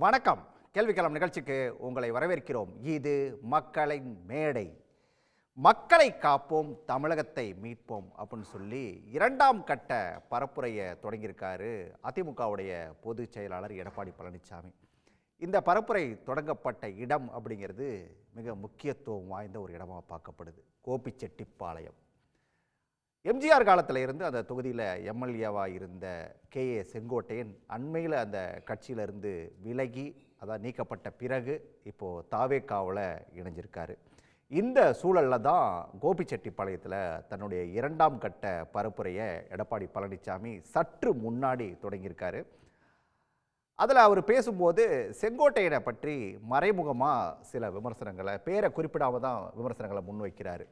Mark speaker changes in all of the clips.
Speaker 1: வணக்கம். கேள்விக்களம் நிகழ்ச்சிக்கு உங்களை வரவேற்கிறோம். இது மக்களின் மேடை. மக்களை காப்போம், தமிழகத்தை மீட்போம் அப்படின்னு சொல்லி இரண்டாம் கட்ட பரப்புரையை தொடங்கியிருக்காரு அதிமுகவுடைய பொதுச் செயலாளர் எடப்பாடி பழனிசாமி. இந்த பரப்புரை தொடங்கப்பட்ட இடம் அப்படிங்கிறது மிக முக்கியத்துவம் வாய்ந்த ஒரு இடமாக பார்க்கப்படுது. கோபிச்செட்டிப்பாளையம். எம்ஜிஆர் காலத்தில் இருந்து அந்த தொகுதியில் எம்எல்ஏவாக இருந்த கே.ஏ. செங்கோட்டையன் அண்மையில் அந்த கட்சியிலிருந்து விலகி அதான் நீக்கப்பட்ட பிறகு இப்போது தாவேக்காவில் இணைஞ்சிருக்காரு. இந்த சூழலில் தான் கோபிச்செட்டிப்பாளையத்தில் தன்னுடைய இரண்டாம் கட்ட பரப்புரையை எடப்பாடி பழனிசாமி சற்று முன்னாடி தொடங்கியிருக்காரு. அதில் அவர் பேசும்போது செங்கோட்டையனை பற்றி மறைமுகமாக சில விமர்சனங்களை பேரை குறிப்பிடாமல் தான் விமர்சனங்களை முன்வைக்கிறாரு.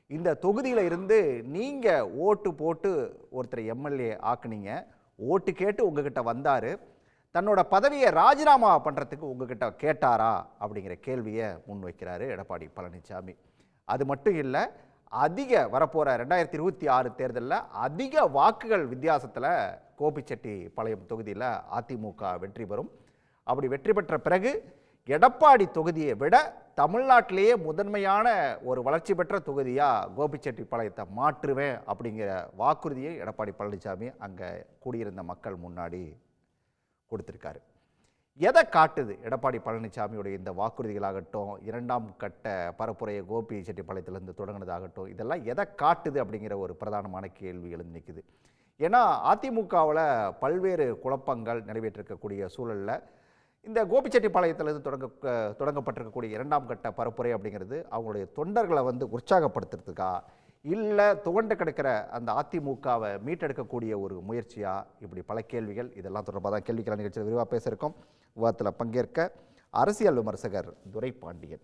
Speaker 1: இந்த தொகுதியில் இருந்து நீங்கள் ஓட்டு போட்டு ஒருத்தர் எம்எல்ஏ ஆக்குனீங்க, ஓட்டு கேட்டு உங்ககிட்ட வந்தார், தன்னோட பதவியை ராஜினாமா பண்ணுறதுக்கு உங்ககிட்ட கேட்டாரா அப்படிங்கிற கேள்வியை முன்வைக்கிறாரு எடப்பாடி பழனிசாமி. அது மட்டும் இல்லை, வரப்போகிற 2026 தேர்தலில் அதிக வாக்குகள் வித்தியாசத்தில் கோபிச்செட்டிப்பாளையம் தொகுதியில் அதிமுக வெற்றி பெறும். அப்படி வெற்றி பெற்ற பிறகு எடப்பாடி தொகுதியை விட தமிழ்நாட்டிலேயே முதன்மையான ஒரு வளர்ச்சி பெற்ற தொகுதியாக கோபிச்செட்டிப்பாளையத்தை மாற்றுவேன் அப்படிங்கிற வாக்குறுதியை எடப்பாடி பழனிசாமி அங்கே கூடியிருந்த மக்கள் முன்னாடி கொடுத்துருக்காரு. எதை காட்டுது எடப்பாடி பழனிசாமியுடைய இந்த வாக்குறுதிகளாகட்டும், இரண்டாம் கட்ட பரப்புரையை கோபிச்செட்டிப்பாளையத்திலிருந்து தொடங்கினதாகட்டும், இதெல்லாம் எதை காட்டுது அப்படிங்கிற ஒரு பிரதானமான கேள்வி எழுந்து நிற்குது. ஏன்னா அதிமுகவில் பல்வேறு குழப்பங்கள் நிறைவேற்றிருக்கக்கூடிய சூழலில் இந்த கோபிச்செட்டிப்பாளையத்திலிருந்து தொடங்கப்பட்டிருக்கக்கூடிய இரண்டாம் கட்ட பரப்புரை அப்படிங்கிறது அவங்களுடைய தொண்டர்களை உற்சாகப்படுத்துறதுக்கா, இல்லை துவண்டு கிடக்கிற அந்த அதிமுகவை மீட்டெடுக்கக்கூடிய ஒரு முயற்சியா, இப்படி பல கேள்விகள். இதெல்லாம் தொடர்பாக தான் கேள்விக்கான நிகழ்ச்சியில் விரிவாக பேசியிருக்கோம். விவாதத்தில் பங்கேற்க அரசியல் விமர்சகர் துரைபாண்டியன்,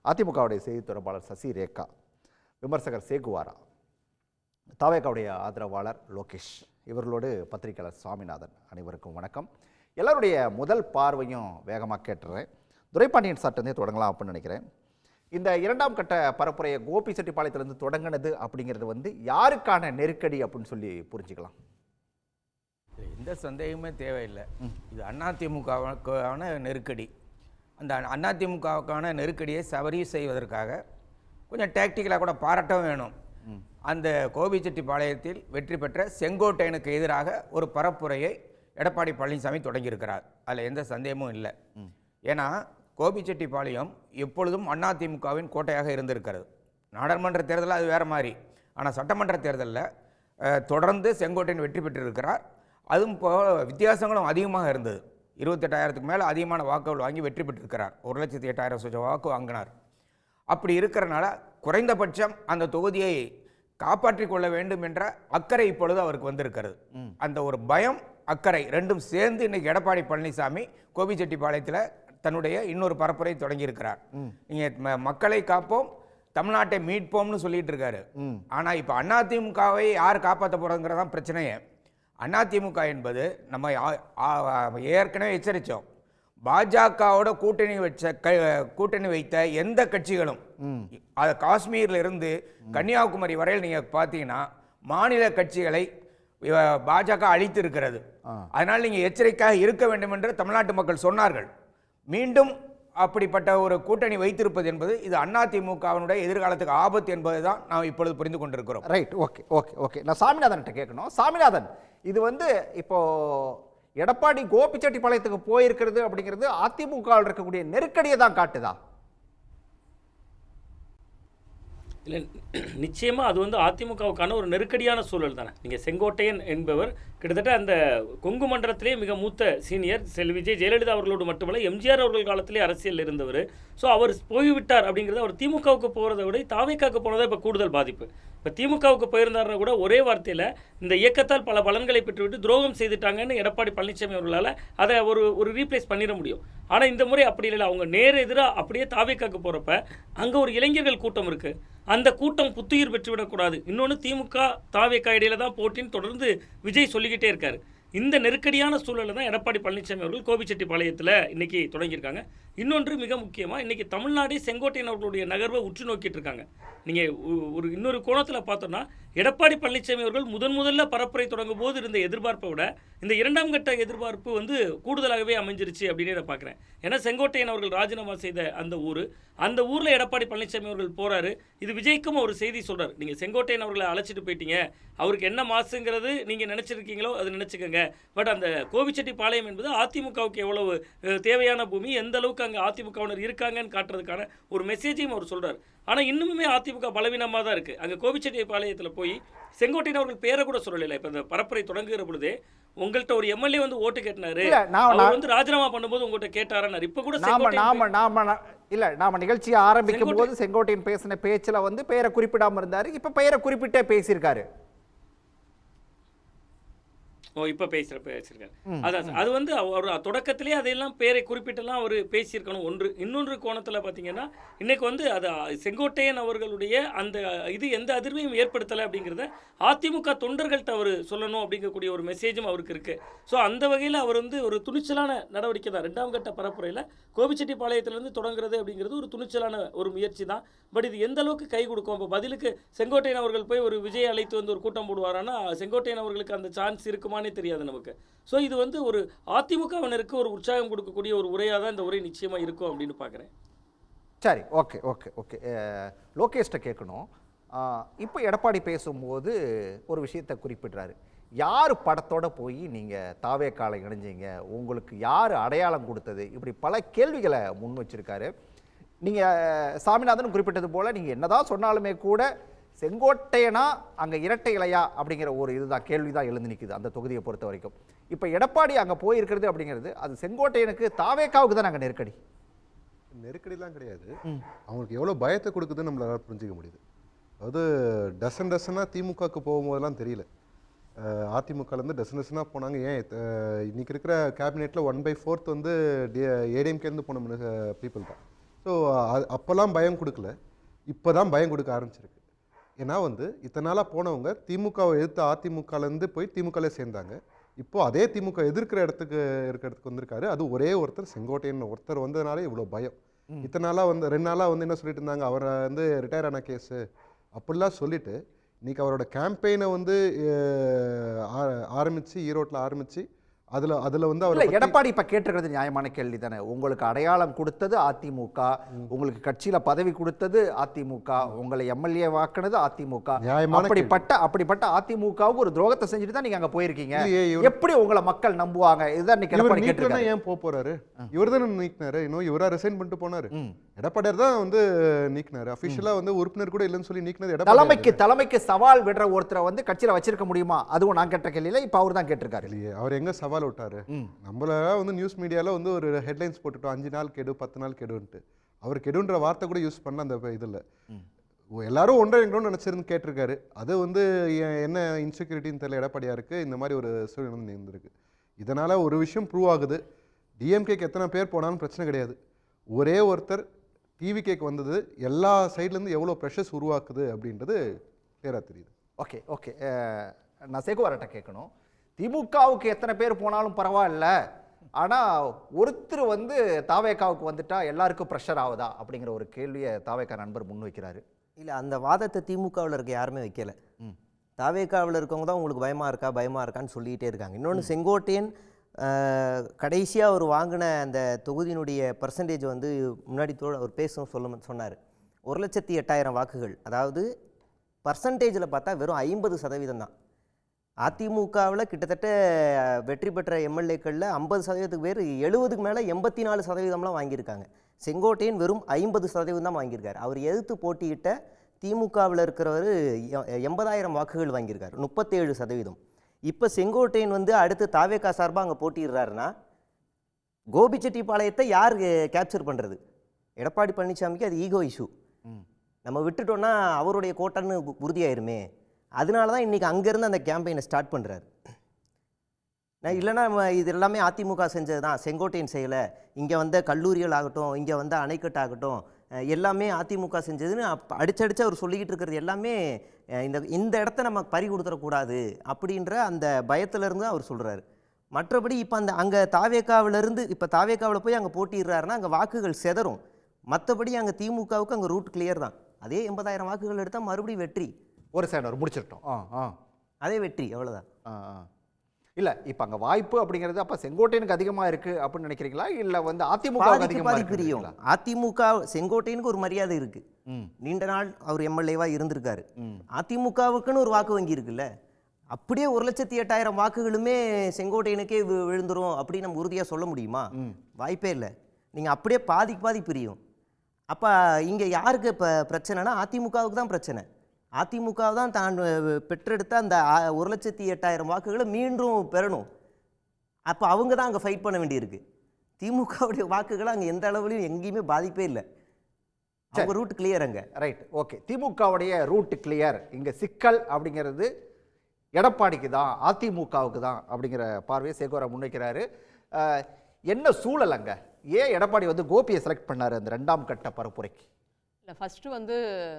Speaker 1: அதிமுகவுடைய செய்தி தொடர்பாளர் சசி ரேகா, விமர்சகர் சேகுவாரா, தாவேக்காவுடைய ஆதரவாளர் லோகேஷ், இவர்களோடு பத்திரிகையாளர் சாமிநாதன். அனைவருக்கும் வணக்கம். எல்லாருடைய முதல் பார்வையும் வேகமாக கேட்டுறேன். துரைபாண்டியன் சார்ட்டே தொடங்கலாம் அப்படின்னு நினைக்கிறேன். இந்த இரண்டாம் கட்ட பரப்புரையை கோபிச்செட்டிப்பாளையத்திலிருந்து தொடங்கினது அப்படிங்கிறது யாருக்கான நெருக்கடி அப்படின்னு சொல்லி புரிஞ்சுக்கலாம்?
Speaker 2: எந்த சந்தேகமே தேவையில்லை. இது அதிமுகவுக்கான நெருக்கடி. அந்த அதிமுகவுக்கான நெருக்கடியை சரி செய்வதற்காக கொஞ்சம் டாக்டிக்கலாக கூட பாராட்டவும் வேணும். அந்த கோபிச்செட்டிப்பாளையத்தில் வெற்றி பெற்ற செங்கோட்டையனுக்கு எதிராக ஒரு பரப்புரையை எடப்பாடி பழனிசாமி தொடங்கியிருக்கிறார். அதில் எந்த சந்தேகமும் இல்லை. ஏன்னா கோபிச்செட்டிப்பாளையம் எப்பொழுதும் அதிமுகவின் கோட்டையாக இருந்திருக்கிறது. நாடாளுமன்ற தேர்தலில் அது வேறு மாதிரி. ஆனால் சட்டமன்ற தேர்தலில் தொடர்ந்து செங்கோட்டையன் வெற்றி பெற்றிருக்கிறார். அதுவும் இப்போ வித்தியாசங்களும் அதிகமாக இருந்தது. 28,000க்கு மேலே அதிகமான வாக்குகள் வாங்கி வெற்றி பெற்றிருக்கிறார். 1,08,000 வாக்கு வாங்கினார். அப்படி இருக்கிறனால குறைந்தபட்சம் அந்த தொகுதியை காப்பாற்றி கொள்ள வேண்டும் என்ற அக்கறை இப்பொழுது அவருக்கு வந்திருக்கிறது. அந்த ஒரு பயம், அக்கறை ரெண்டும் சேர்ந்து இன்னைக்கு எடப்பாடி பழனிசாமி கோபிச்செட்டிப்பாளையத்தில் தன்னுடைய இன்னொரு பரப்புரை தொடங்கியிருக்கிறார். நீங்கள் மக்களை காப்போம், தமிழ்நாட்டை மீட்போம்னு சொல்லிட்டு இருக்காரு. ஆனால் இப்போ அதிமுகவை யார் காப்பாற்ற போகிறதுங்கிறதான் பிரச்சனையே. அதிமுக என்பது நம்ம ஏற்கனவே எச்சரித்தோம். பாஜகவோட கூட்டணி வைத்த எந்த கட்சிகளும், அது காஷ்மீர்ல இருந்து கன்னியாகுமரி வரையில் நீங்க பார்த்தீங்கன்னா மாநில கட்சிகளை பாஜக அழித்து இருக்கிறது. அதனால் நீங்க எச்சரிக்கையாக இருக்க வேண்டும் என்று தமிழ்நாட்டு மக்கள் சொன்னார்கள். மீண்டும் அப்படிப்பட்ட ஒரு கூட்டணி வைத்திருப்பது என்பது இது அதிமுகவினுடைய எதிர்காலத்துக்கு ஆபத்து என்பதுதான் நாம் இப்பொழுது புரிந்து கொண்டிருக்கிறோம்.
Speaker 1: ரைட், ஓகே ஓகே ஓகே நான் சாமிநாதன் கேட்கணும். சாமிநாதன், இது இப்போ எடப்பாடி கோபிச்செட்டிப்பாளையத்துக்கு போயிருக்கிறது அப்படிங்கிறது அதிமுகவில் இருக்கக்கூடிய நெருக்கடியை தான் காட்டுதா?
Speaker 3: இல்லை, நிச்சயமாக அது அதிமுகவுக்கான ஒரு நெருக்கடியான சூழல் தானே. நீங்கள் செங்கோட்டையன் என்பவர் கிட்டத்தட்ட அந்த கொங்கு மண்டலத்திலே மிக மூத்த சீனியர் விஜய் ஜெயலலிதா அவர்களோடு மட்டுமல்ல எம்ஜிஆர் அவர்கள் காலத்திலே அரசியலில் இருந்தவர். ஸோ அவர் போய்விட்டார் அப்படிங்கிறது, அவர் திமுகவுக்கு போகிறத விட தாவேக்காவுக்கு போனதை இப்போ கூடுதல் பாதிப்பு. இப்போ திமுகவுக்கு போயிருந்தாருன்னா கூட ஒரே வார்த்தையில் இந்த இயக்கத்தால் பல பலன்களை பெற்றுவிட்டு துரோகம் செய்துட்டாங்கன்னு எடப்பாடி பழனிசாமி அவர்களால் அதை ஒரு ரீப்ளேஸ் பண்ணிட முடியும். ஆனால் இந்த முறை அப்படி இல்லை. அவங்க நேர் எதிராக அப்படியே தாவேக்காவுக்கு போகிறப்ப அங்கே ஒரு இளைஞர்கள் கூட்டம் இருக்குது. அந்த கூட்டம் புத்துயிர் பெற்றுவிடக்கூடாது. இன்னொன்று, திமுக தாவேக்கா இடையில தான் போட்டின்னு தொடர்ந்து விஜய் சொல்லிக்கிட்டே இருக்காரு. இந்த நெருக்கடியான சூழலில் தான் எடப்பாடி பழனிசாமி அவர்கள் கோபிச்செட்டிப்பாளையத்தில் இன்னைக்கு தொடங்கியிருக்காங்க. இன்னொன்று மிக முக்கியமாக இன்றைக்கி தமிழ்நாடே செங்கோட்டையன் அவர்களுடைய நகர்வை உற்று நோக்கிட்டு இருக்காங்க. நீங்கள் ஒரு இன்னொரு கோணத்தில் பார்த்தோன்னா எடப்பாடி பழனிசாமி அவர்கள் முதல்ல பரப்புரை தொடங்கும் போது இருந்த எதிர்பார்ப்பை விட இந்த இரண்டாம் கட்ட எதிர்பார்ப்பு வந்து கூடுதலாகவே அமைஞ்சிருச்சு அப்படின்னு நான் பார்க்குறேன். ஏன்னா செங்கோட்டையன் அவர்கள் ராஜினாமா செய்த அந்த ஊரில் எடப்பாடி பழனிசாமி அவர்கள் போகிறாரு. இது விஜய்க்கும் ஒரு செய்தி சொல்கிறார், நீங்கள் செங்கோட்டையன் அவர்களை அழைச்சிட்டு போயிட்டீங்க, அவருக்கு என்ன மாசுங்கிறது நீங்கள் நினச்சிருக்கீங்களோ அது நினச்சிக்கோங்க, பட் அந்த கோபிச்செட்டிப்பாளையம் என்பது அதிமுகவுக்கு எவ்வளவு தேவையான பூமி, எந்த அளவுக்கு அங்கே அதிமுகவினர் இருக்காங்கன்னு காட்டுறதுக்கான ஒரு மெசேஜையும் அவர் சொல்கிறார். ஆனால் இன்னுமே அதிமுக பலவீனமாக தான் இருக்குது. அங்கே கோபிச்செட்டிப்பாளையத்தில் போய் செங்கோட்டையன் அவர்கள் பேரை கூட சொல்லலை. இப்போ இந்த பரப்புரை தொடங்குகிற பொழுதே உங்கள்கிட்ட ஒரு எம்எல்ஏ வந்து ஓட்டு கேட்டினாரு, அவர் வந்து ராஜினாமா பண்ணும்போது உங்கள்கிட்ட கேட்டாராரு. இப்போ கூட
Speaker 1: நாம நிகழ்ச்சியை ஆரம்பிக்கும் போது செங்கோட்டையன் பேசின பேச்சில் வந்து பெயரை குறிப்பிடாம இருந்தாரு, இப்ப பெயரை குறிப்பிட்டே பேசியிருக்காரு.
Speaker 3: இப்போ பேசியிருக்காரு. அதான் அது வந்து அவர் தொடக்கத்திலே அதையெல்லாம் பேரை குறிப்பிட்டெல்லாம் அவர் பேசியிருக்கணும். இன்னொன்று கோணத்தில் பார்த்தீங்கன்னா இன்னைக்கு வந்து அது செங்கோட்டையன் அவர்களுடைய அந்த இது எந்த அதிர்வையும் ஏற்படுத்தலை அப்படிங்கிறத அதிமுக தொண்டர்கள்ட்ட அவர் சொல்லணும் அப்படிங்கக்கூடிய ஒரு மெசேஜும் அவருக்கு இருக்குது. ஸோ அந்த வகையில் அவர் வந்து ஒரு துணிச்சலான நடவடிக்கை தான். 2ஆம் கட்ட பரப்புரையில் கோபிச்செட்டிப்பாளையத்திலேருந்து தொடங்குறது அப்படிங்கிறது ஒரு துணிச்சலான ஒரு முயற்சி தான். பட் இது எந்த அளவுக்கு கை கொடுக்கும்? இப்போ பதிலுக்கு செங்கோட்டையன் அவர்கள் போய் ஒரு விஜய் அழைத்து வந்து ஒரு கூட்டம் போடுவாரானா செங்கோட்டையன் அவர்களுக்கு அந்த சான்ஸ் இருக்குமானே தெரியாது நமக்கு. ஸோ இது வந்து ஒரு அதிமுகவினருக்கு ஒரு உற்சாகம் கொடுக்கக்கூடிய ஒரு உரையாக தான் இந்த உரை நிச்சயமாக இருக்கும் அப்படின்னு பார்க்குறேன்.
Speaker 1: சரி, ஓகே ஓகே ஓகே லோகேஷ்ட கேட்கணும். இப்போ எடப்பாடி பேசும்போது ஒரு விஷயத்தை குறிப்பிடுறாரு, யார் படத்தோட போய் நீங்கள் தாவேக்கால இணைஞ்சீங்க, உங்களுக்கு யார் அடையாளம் கொடுத்தது, இப்படி பல கேள்விகளை முன் வச்சிருக்காரு. நீங்கள் சாமிநாதன் குறிப்பிட்டது போல் நீங்கள் என்னதான் சொன்னாலுமே கூட செங்கோட்டையனா அங்கே இரட்டை இலையா அப்படிங்கிற ஒரு இதுதான் கேள்வி தான் எழுந்து நிற்குது அந்த தொகுதியை பொறுத்த வரைக்கும். இப்போ எடப்பாடி அங்கே போயிருக்கிறது அப்படிங்கிறது அது செங்கோட்டையனுக்கு தாவேக்காவுக்கு தான் அங்கே
Speaker 4: நெருக்கடிலாம் கிடையாது. அவங்களுக்கு எவ்வளோ பயத்தை கொடுக்குதுன்னு நம்மளால புரிஞ்சிக்க முடியுது. அதாவது டசனாக திமுகவுக்கு போகும்போதெல்லாம் தெரியல, அதிமுகலேருந்து டசனாக போனாங்க. ஏன் இன்னைக்கு இருக்கிற கேபினெட்டில் 1/4 வந்து ஏடிஎம்கேருந்து போன பீப்புள் தான். ஸோ அப்போல்லாம் பயம் கொடுக்கல, இப்போ தான் பயம் கொடுக்க ஆரம்பிச்சிருக்கு. ஏன்னா வந்து இத்தனை நாளாக போனவங்க திமுகவை எதிர்த்து அதிமுகலேருந்து போய் திமுகலே சேர்ந்தாங்க. இப்போது அதே திமுக எதிர்க்கிற இருக்கிறதுக்கு வந்திருக்காரு. அது ஒரே ஒருத்தர் செங்கோட்டையன் ஒருத்தர் வந்ததுனாலே இவ்வளோ பயம். இத்தனை நாளாக வந்து 2 நாளாக வந்து என்ன சொல்லிட்டு இருந்தாங்க, அவரை வந்து ரிட்டையர் ஆன கேஸு அப்படிலாம் சொல்லிட்டு இன்றைக்கி அவரோட கேம்பெயினை வந்து ஆரம்பித்து ஈரோட்டில் ஆரம்பித்து அதில் வந்து அவர்
Speaker 1: எடப்பாடி இப்போ கேட்டிருக்கிறது நியாயமான கேள்வி தானே. உங்களுக்கு அடையாளம் கொடுத்தது அதிமுக, உங்களுக்கு கட்சியில் பதவி கொடுத்தது அதிமுக, உங்களை எம்எல்ஏ வாக்குனது அதிமுக. அப்படிப்பட்ட அதிமுகவுக்கு ஒரு துரோகத்தை செஞ்சுட்டு தான் நீங்க அங்க போயிருக்கீங்க. எப்படி உங்களை மக்கள் நம்புவாங்க? இதுதான் எடப்பாடி கேட்டிருக்காரு.
Speaker 4: ஏன் போறாரு? இவர் தானே நீக்கினாரு, இன்னும் இவரா ரிசைன் பண்ணிட்டு போனாரு. எடப்பாடியார் தான் வந்து நீக்கினாரு. அபிஷியலா வந்து உறுப்பினர் கூட இல்லைன்னு சொல்லி நீக்கினது.
Speaker 1: தலைமைக்கு சவால் விடுற ஒருத்தரை வந்து கட்சியில வச்சிருக்க முடியுமா? அதுவும் நான் கேட்ட கேள்வியில இப்ப அவர் தான் கேட்டிருக்காரு.
Speaker 4: இல்லையே, அவர் எங்க சவால் விட்டாரு? நம்மள வந்து நியூஸ் மீடியால வந்து ஒரு ஹெட்லைன்ஸ் போட்டுட்டோம், 5 நாள் கெடு 10 நாள் கெடுன்ட்டு. அவர் கெடுன்ற வார்த்தை கூட யூஸ் பண்ண அந்த இதுல எல்லாரும் ஒன்றையங்களும் நினைச்சிருந்து கேட்டிருக்காரு. அது வந்து என்ன இன்செக்யூரிட்டின்னு தெரியல எடப்பாடியாருக்கு. இந்த மாதிரி ஒரு சூழ்நிலை வந்து இருந்திருக்கு. இதனால ஒரு விஷயம் ப்ரூவ் ஆகுது, டிஎம்கேக்கு எத்தனை பேர் போனாலும் பிரச்சனை கிடையாது. ஒரே ஒருத்தர் டிவிகேக்கு வந்தது எல்லா சைட்லேருந்து எவ்வளோ ப்ரெஷர்ஸ் உருவாக்குது அப்படின்றது கிளியராக தெரியுது.
Speaker 1: ஓகே ஓகே நான் சேகுவார்ட்ட கேட்கணும். திமுகவுக்கு எத்தனை பேர் போனாலும் பரவாயில்ல, ஆனால் ஒருத்தர் வந்து தாவேக்காவுக்கு வந்துட்டா எல்லாருக்கும் ப்ரெஷர் ஆகுதா அப்படிங்கிற ஒரு கேள்வியை தாவேக்கா நண்பர் முன் வைக்கிறாரு.
Speaker 5: இல்லை, அந்த வாதத்தை திமுகவில் இருக்க யாருமே வைக்கல. தாவேக்காவில் இருக்கவங்க தான் உங்களுக்கு பயமாக இருக்கான்னு சொல்லிகிட்டே இருக்காங்க. இன்னொன்று, செங்கோட்டையன் கடைசியாக அவர் வாங்கின அந்த தொகுதியினுடைய பர்சன்டேஜ் வந்து முன்னாடி அவர் சொன்னார் 1,08,000 வாக்குகள். அதாவது பர்சன்டேஜில் பார்த்தா வெறும் 50% தான். அதிமுகவில் கிட்டத்தட்ட வெற்றி பெற்ற எம்எல்ஏக்களில் 50% பேர் 70க்கு மேலே 84% வாங்கியிருக்காங்க. செங்கோட்டையன் வெறும் 50% தான் வாங்கியிருக்காரு. அவர் எதிர்த்து போட்டியிட்ட திமுகவில் இருக்கிறவர் 80,000 வாக்குகள் வாங்கியிருக்காரு, 37%. இப்போ செங்கோட்டையன் வந்து அடுத்து தாவேக்கா சார்பாக அங்கே போட்டிடுறாருன்னா கோபிச்செட்டிப்பாளையத்தை யார் கேப்சர் பண்ணுறது? எடப்பாடி பழனிசாமிக்கு அது ஈகோ இஷ்யூ. நம்ம விட்டுட்டோன்னா அவருடைய கோட்டன்னு உறுதியாயிருமே. அதனால தான் இன்றைக்கி அங்கேருந்து அந்த கேம்பெயினை ஸ்டார்ட் பண்ணுறாரு. இல்லைன்னா இது எல்லாமே அதிமுக செஞ்சது தான், செங்கோட்டையன் செய்யலை, இங்கே வந்த கல்லூரிகள் ஆகட்டும், இங்கே வந்த அணைக்கட்டு ஆகட்டும், எல்லாமே அதிமுக செஞ்சதுன்னு அடிச்சடிச்சு அவர் சொல்லிக்கிட்டு இருக்கிறது எல்லாமே இந்த இடத்த நம்ம பறி கொடுத்துடக்கூடாது அப்படின்ற அந்த பயத்திலேருந்து அவர் சொல்கிறாரு. மற்றபடி இப்போ அங்கே தாவேக்காவிலிருந்து இப்போ தாவேக்காவில் போய் அங்கே போட்டிடுறாருன்னா அங்கே வாக்குகள் சிதறும். மற்றபடி அங்கே திமுகவுக்கு அங்கே ரூட் கிளியர் தான். அதே 80,000 வாக்குகள் எடுத்தால் மறுபடியும் வெற்றி.
Speaker 1: ஒரு சேனர் முடிச்சிட்டோம்.
Speaker 5: அதே வெற்றி, அவ்வளோதான்.
Speaker 1: இல்லை இப்போ அங்கே வாய்ப்பு அப்படிங்கிறது அப்போ செங்கோட்டையனுக்கு அதிகமாக இருக்குது அப்படின்னு நினைக்கிறீங்களா, இல்லை வந்து அதிமுக
Speaker 5: பாதி பிரியும். அதிமுக செங்கோட்டையனுக்கு ஒரு மரியாதை இருக்குது. நீண்ட நாள் அவர் எம்எல்ஏவாக இருந்திருக்காரு. அதிமுகவுக்குன்னு ஒரு வாக்கு வங்கி இருக்குல்ல. அப்படியே 1,08,000 வாக்குகளுமே செங்கோட்டையனுக்கே விழுந்துரும் அப்படின்னு நம்ம உறுதியாக சொல்ல முடியுமா? வாய்ப்பே இல்லை. நீங்கள் அப்படியே பாதி பிரியும். அப்போ இங்கே யாருக்கு இப்போ பிரச்சனைனா அதிமுகவுக்கு தான் பிரச்சனை. அதிமுக தான் தான் பெற்றெடுத்த அந்த 1,08,000 வாக்குகளை மீண்டும் பெறணும். அப்போ அவங்க தான் அங்கே ஃபைட் பண்ண வேண்டியிருக்கு. திமுகவுடைய வாக்குகளை அங்கே எந்த அளவுலையும் எங்கேயுமே பாதிப்பே இல்லை. அவங்க ரூட் கிளியர் அங்கே.
Speaker 1: Right, okay. திமுகவுடைய ரூட் கிளியர். இங்கே சிக்கல் அப்படிங்கிறது எடப்பாடிக்கு தான், அதிமுகவுக்கு தான் அப்படிங்கிற பார்வையை சேகோரா முன்வைக்கிறாரு. என்ன சூழல் அங்கே? ஏன் எடப்பாடி வந்து கோபியை செலக்ட் பண்ணார் அந்த 2ஆம் கட்ட பரப்புரைக்கு?
Speaker 6: இல்லை, ஃபஸ்ட்டு வந்து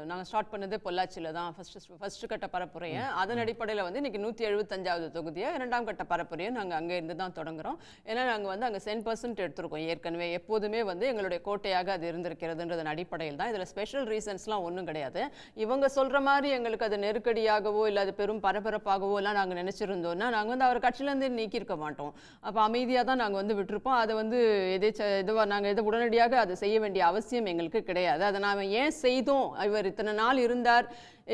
Speaker 6: நாங்கள் ஸ்டார்ட் பண்ணது பொள்ளாச்சியில் தான் ஃபஸ்ட்டு கட்ட பரப்புரையை. அதன் அடிப்படையில் வந்து இன்றைக்கி 175வது தொகுதியை 2ஆம் கட்ட பரப்புரையை நாங்கள் அங்கே இருந்து தான் தொடங்குகிறோம். ஏன்னா நாங்கள் வந்து அங்கே 10% எடுத்திருக்கோம் ஏற்கனவே. எப்போதுமே வந்து எங்களுடைய கோட்டையாக அது இருந்திருக்கிறதுன்றதன் அடிப்படையில் தான். இதில் ஸ்பெஷல் ரீசன்ஸ்லாம் ஒன்றும் கிடையாது. இவங்க சொல்கிற மாதிரி எங்களுக்கு அது நெருக்கடியாகவோ இல்லை அது பெரும் பரபரப்பாகவோ எல்லாம் நாங்கள் நினச்சிருந்தோம்னா நாங்கள் வந்து அவர் கட்சியிலேருந்து நீக்கியிருக்க மாட்டோம். அப்போ அமைதியாக தான் நாங்கள் வந்து விட்டுருப்போம். அதை வந்து நாங்கள் உடனடியாக அதை செய்ய வேண்டிய அவசியம் எங்களுக்கு கிடையாது. அதை நான் ஏன் செய்தோம், இவர் இத்தனை நாள் இருந்தார்,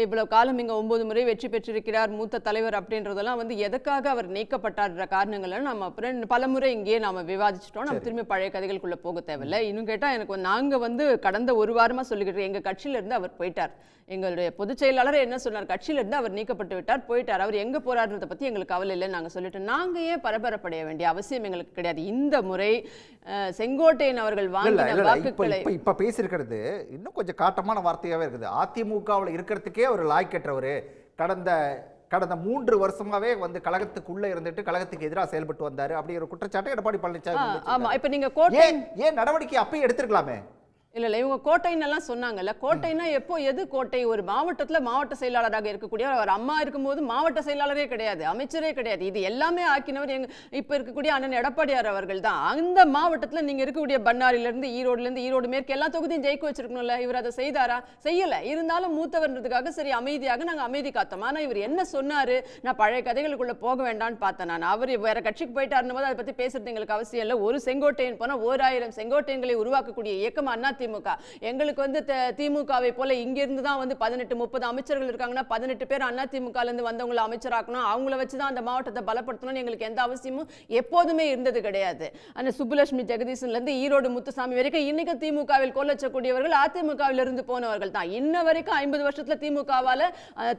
Speaker 6: இவ்வளவு காலம் இங்கே 9 முறை வெற்றி பெற்றிருக்கிறார், மூத்த தலைவர் அப்படின்றதெல்லாம் வந்து எதுக்காக அவர் நீக்கப்பட்டார்ன்ற காரணங்களை நம்ம அப்புறம் பல முறை இங்கேயே நாம விவாதிச்சிட்டோம். நம்ம திரும்பி பழைய கதைகளுக்குள்ள போக தேவையில்லை. இன்னும் கேட்டால் எனக்கு நாங்கள் வந்து கடந்த ஒரு வாரமாக சொல்லிக்கிட்டு எங்கள் கட்சியிலேருந்து அவர் போயிட்டார். எங்களுடைய பொதுச் செயலாளர் என்ன சொன்னார், கட்சியிலேருந்து அவர் நீக்கப்பட்டு விட்டார், போயிட்டார். அவர் எங்கே போராடுறதை பற்றி எங்களுக்கு கவலை இல்லைன்னு நாங்கள் சொல்லிட்டு நாங்கள் ஏன் பரபரப்படைய வேண்டிய அவசியம் எங்களுக்கு கிடையாது. இந்த முறை செங்கோட்டையன் அவர்கள் வாங்கின வாக்குகளை
Speaker 1: இப்போ பேசியிருக்கிறது இன்னும் கொஞ்சம் காட்டமான வார்த்தையாகவே இருக்குது. அதிமுகவில் இருக்கிறதுக்கு ஒரு லாய்க்கற்றவர் கடந்த 3 வருஷமாவே வந்து கழகத்துக்குள்ள இருந்துட்டு கழகத்துக்கு எதிராக செயல்பட்டு வந்தாரு அப்படிங்கிற குற்றச்சாட்டை எடப்பாடி பழனிசாமி.
Speaker 6: ஆமா, இப்ப நீங்க கோட்டை
Speaker 1: ஏன் நடவடிக்கை அப்பயே எடுத்துக்கலாமே?
Speaker 6: இல்ல இவங்க கோட்டைன்னு எல்லாம் சொன்னாங்கல்ல. கோட்டைன்னா எப்போ எது கோட்டை? ஒரு மாவட்டத்துல மாவட்ட செயலாளராக இருக்கக்கூடிய அவர் அம்மா இருக்கும்போது மாவட்ட செயலாளரே கிடையாது, அமைச்சரே கிடையாது. இது எல்லாமே ஆக்கினவர் இப்ப இருக்கக்கூடிய அண்ணன் எடப்பாடியார் அவர்கள் தான். அந்த மாவட்டத்துல நீங்க இருக்கக்கூடிய பண்ணாரில இருந்து ஈரோடு மேற்கு எல்லா தொகுதியும் ஜெயிக்க வச்சிருக்கணும்ல. இவர் அதை செய்தாரா? செய்யல. இருந்தாலும் மூத்தவர்ன்றதுக்காக சரி அமைதியாக நாங்க அமைதி காத்தோம். ஆனா இவர் என்ன சொன்னாரு, நான் பழைய கதைகளுக்குள்ள போக வேண்டாம்னு பார்த்தேன். நான் அவர் வேற கட்சிக்கு போயிட்டாருன்னு போது அதை பத்தி பேசுறது எங்களுக்கு அவசியம் இல்லை. ஒரு செங்கோட்டையன் போனா 1000 செங்கோட்டையன்களை உருவாக்கக்கூடிய இயக்கம் அதிமுக. எங்களுக்கு வந்து திமுகவை போல இங்கிருந்து தான் வந்து 18-30 அமைச்சர்கள் இருக்காங்கன்னா 18 பேர் அதிமுக இருந்து வந்தவங்களை அமைச்சராக்கணும், அவங்கள வச்சுதான் அந்த மாவட்டத்தை பலப்படுத்தணும்னு எங்களுக்கு எந்த அவசியமும் எப்போதுமே இருந்தது கிடையாது. அந்த சுப்புலட்சுமி ஜெகதீசன்ல இருந்து ஈரோடு முத்துசாமி வரைக்கும் இன்னைக்கு திமுகவில் கோலச்சக்கூடியவர்கள் அதிமுகவில் இருந்து போனவர்கள் தான். இன்ன வரைக்கும் 50 வருஷத்துல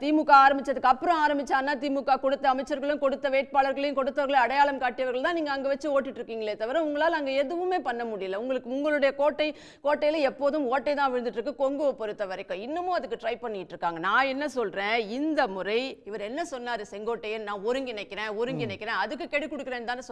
Speaker 6: திமுக ஆரம்பிச்சதுக்கு அப்புறம் ஆரம்பிச்ச அதிமுக கொடுத்த அமைச்சர்களும் கொடுத்த வேட்பாளர்களையும் கொடுத்தவர்களை அடையாளம் காட்டியவர்கள் தான் நீங்க அங்க வச்சு ஓட்டிட்டு இருக்கீங்களே தவிர உங்களால் அங்க எதுவுமே பண்ண முடியல. உங்களுடைய கோட்டையில எப்போதும் ஓட்டை தான் விழுந்துட்டு இருக்கு. கொங்குவை பொறுத்த வரைக்கும் இன்னமும் அதுக்கு ட்ரை பண்ணிட்டு இருக்காங்க. நான் என்ன சொல்றேன், இந்த முறை இவர் என்ன சொன்னாரு, செங்கோட்டையன் நான் ஒருங்கிணைக்கிறேன் அதுக்கு கெடு கொடுக்கிறேன்னு தானே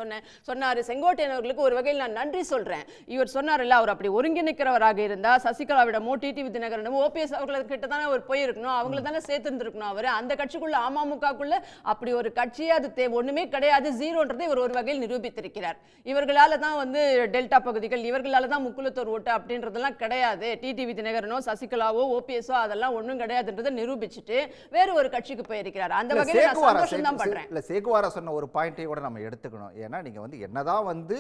Speaker 6: சொன்னாரு. செங்கோட்டையன் அவர்களுக்கு ஒரு வகையில் நான் நன்றி சொல்றேன். இவர் சொன்னார்ல, அவர் அப்படி ஒருங்கிணைக்கிறவராக இருந்தா சசிகலாவிடமோ டிடிவி தினகரனமோ ஓபிஎஸ் அவர்கிட்ட தானே அவர் போயிருக்கணும், அவங்கள தானே சேர்த்திருந்திருக்கணும். அவர் அந்த கட்சிக்குள்ள அமமுகக்குள்ள அப்படி ஒரு கட்சியே அது ஒண்ணுமே கிடையாது, ஜீரோன்றதை இவர் ஒரு வகையில் நிரூபித்திருக்கிறார். இவர்களால தான் வந்து டெல்டா பகுதிகள், இவர்களால தான் முக்குலத்தோர் ஓட்டு அப்படின்றதெல்லாம் கிடையாது. டிடிவி தினகரனோ சசிகலாவோ ஓபிஎஸ்ஓ அதெல்லாம் ஒண்ணும் கிடையாதுன்றதை நிரூபிச்சுட்டு வேற ஒரு கட்சிக்கு போயிருக்கிறார். அந்த வகையில் நான் சந்தோஷம் தான் பண்றேன்.
Speaker 1: இல்ல சேகுவாரா சொன்ன ஒரு பாயிண்ட்டை கூட நம்ம எடுத்துக்கணும். ஏன்னா நீங்க வந்து என்னதான் வந்து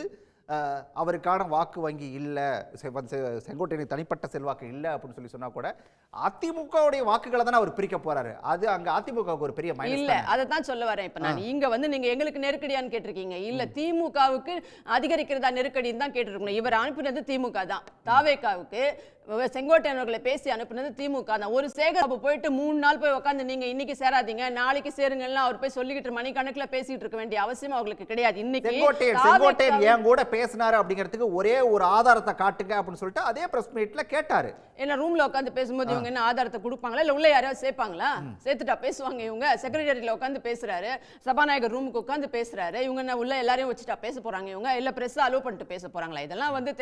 Speaker 1: அவருக்கான வாக்கு வங்கி இல்லை, செங்கோட்டையனுக்கு தனிப்பட்ட செல்வாக்கு இல்லை அப்படின்னு சொல்லி சொன்னா கூட அதிமுகவுடைய வாக்குகளை தானே அவர் பிரிக்க போறாரு. அது அங்க அதிமுகவுக்கு ஒரு பெரிய மைனஸ்
Speaker 6: இல்ல. அதை தான் சொல்ல வரேன். இப்ப நான் இங்க வந்து நீங்க எங்களுக்கு நெருக்கடியான்னு கேட்டிருக்கீங்க. இல்ல, திமுகவுக்கு அதிகரிக்கிறதா நெருக்கடின்னு தான் கேட்டிருக்கணும். இவர் அனுப்பினது திமுக தான். தாவேகாவுக்கு செங்கோட்டையன் அவர்களை பேசி அனுப்பினது திமுக தான். ஒரு சேகர் போயிட்டு 3 நாள் போய் உட்காந்து நீங்க இன்னைக்கு சேராதீங்க நாளைக்கு சேருங்கன்னு அவர் போய் சொல்லிக்கிட்டு மணிக்கணக்கில் பேசிட்டு இருக்க வேண்டிய அவசியம் அவங்களுக்கு கிடையாது. இன்னைக்கு
Speaker 1: செங்கோட்டையன் ஏன் கூட பேசினாரு அப்படிங்கிறதுக்கு ஒரே ஒரு ஆதாரத்தை காட்டுங்க அப்படின்னு சொல்லிட்டு அதே பிரஸ் மீட்ல கேட்டாரு.
Speaker 6: என்ன ரூம்ல உட்காந்து பேசும்போது இவங்க என்ன ஆதாரத்தை கொடுப்பாங்களா, இல்ல உள்ள யாராவது சேர்ப்பாங்களா? சேர்த்துட்டா பேசுவாங்க. இவங்க செக்ரட்டரியில உட்காந்து பேசுறாரு, சபாநாயகர் ரூமுக்கு உட்காந்து பேசுறாரு. இவங்க என்ன உள்ள எல்லாரையும் வச்சுட்டா பேச போறாங்க? இவங்க இல்ல பிரஸ் அலோ பண்ணிட்டு பேச போறாங்களா? இதெல்லாம் வந்து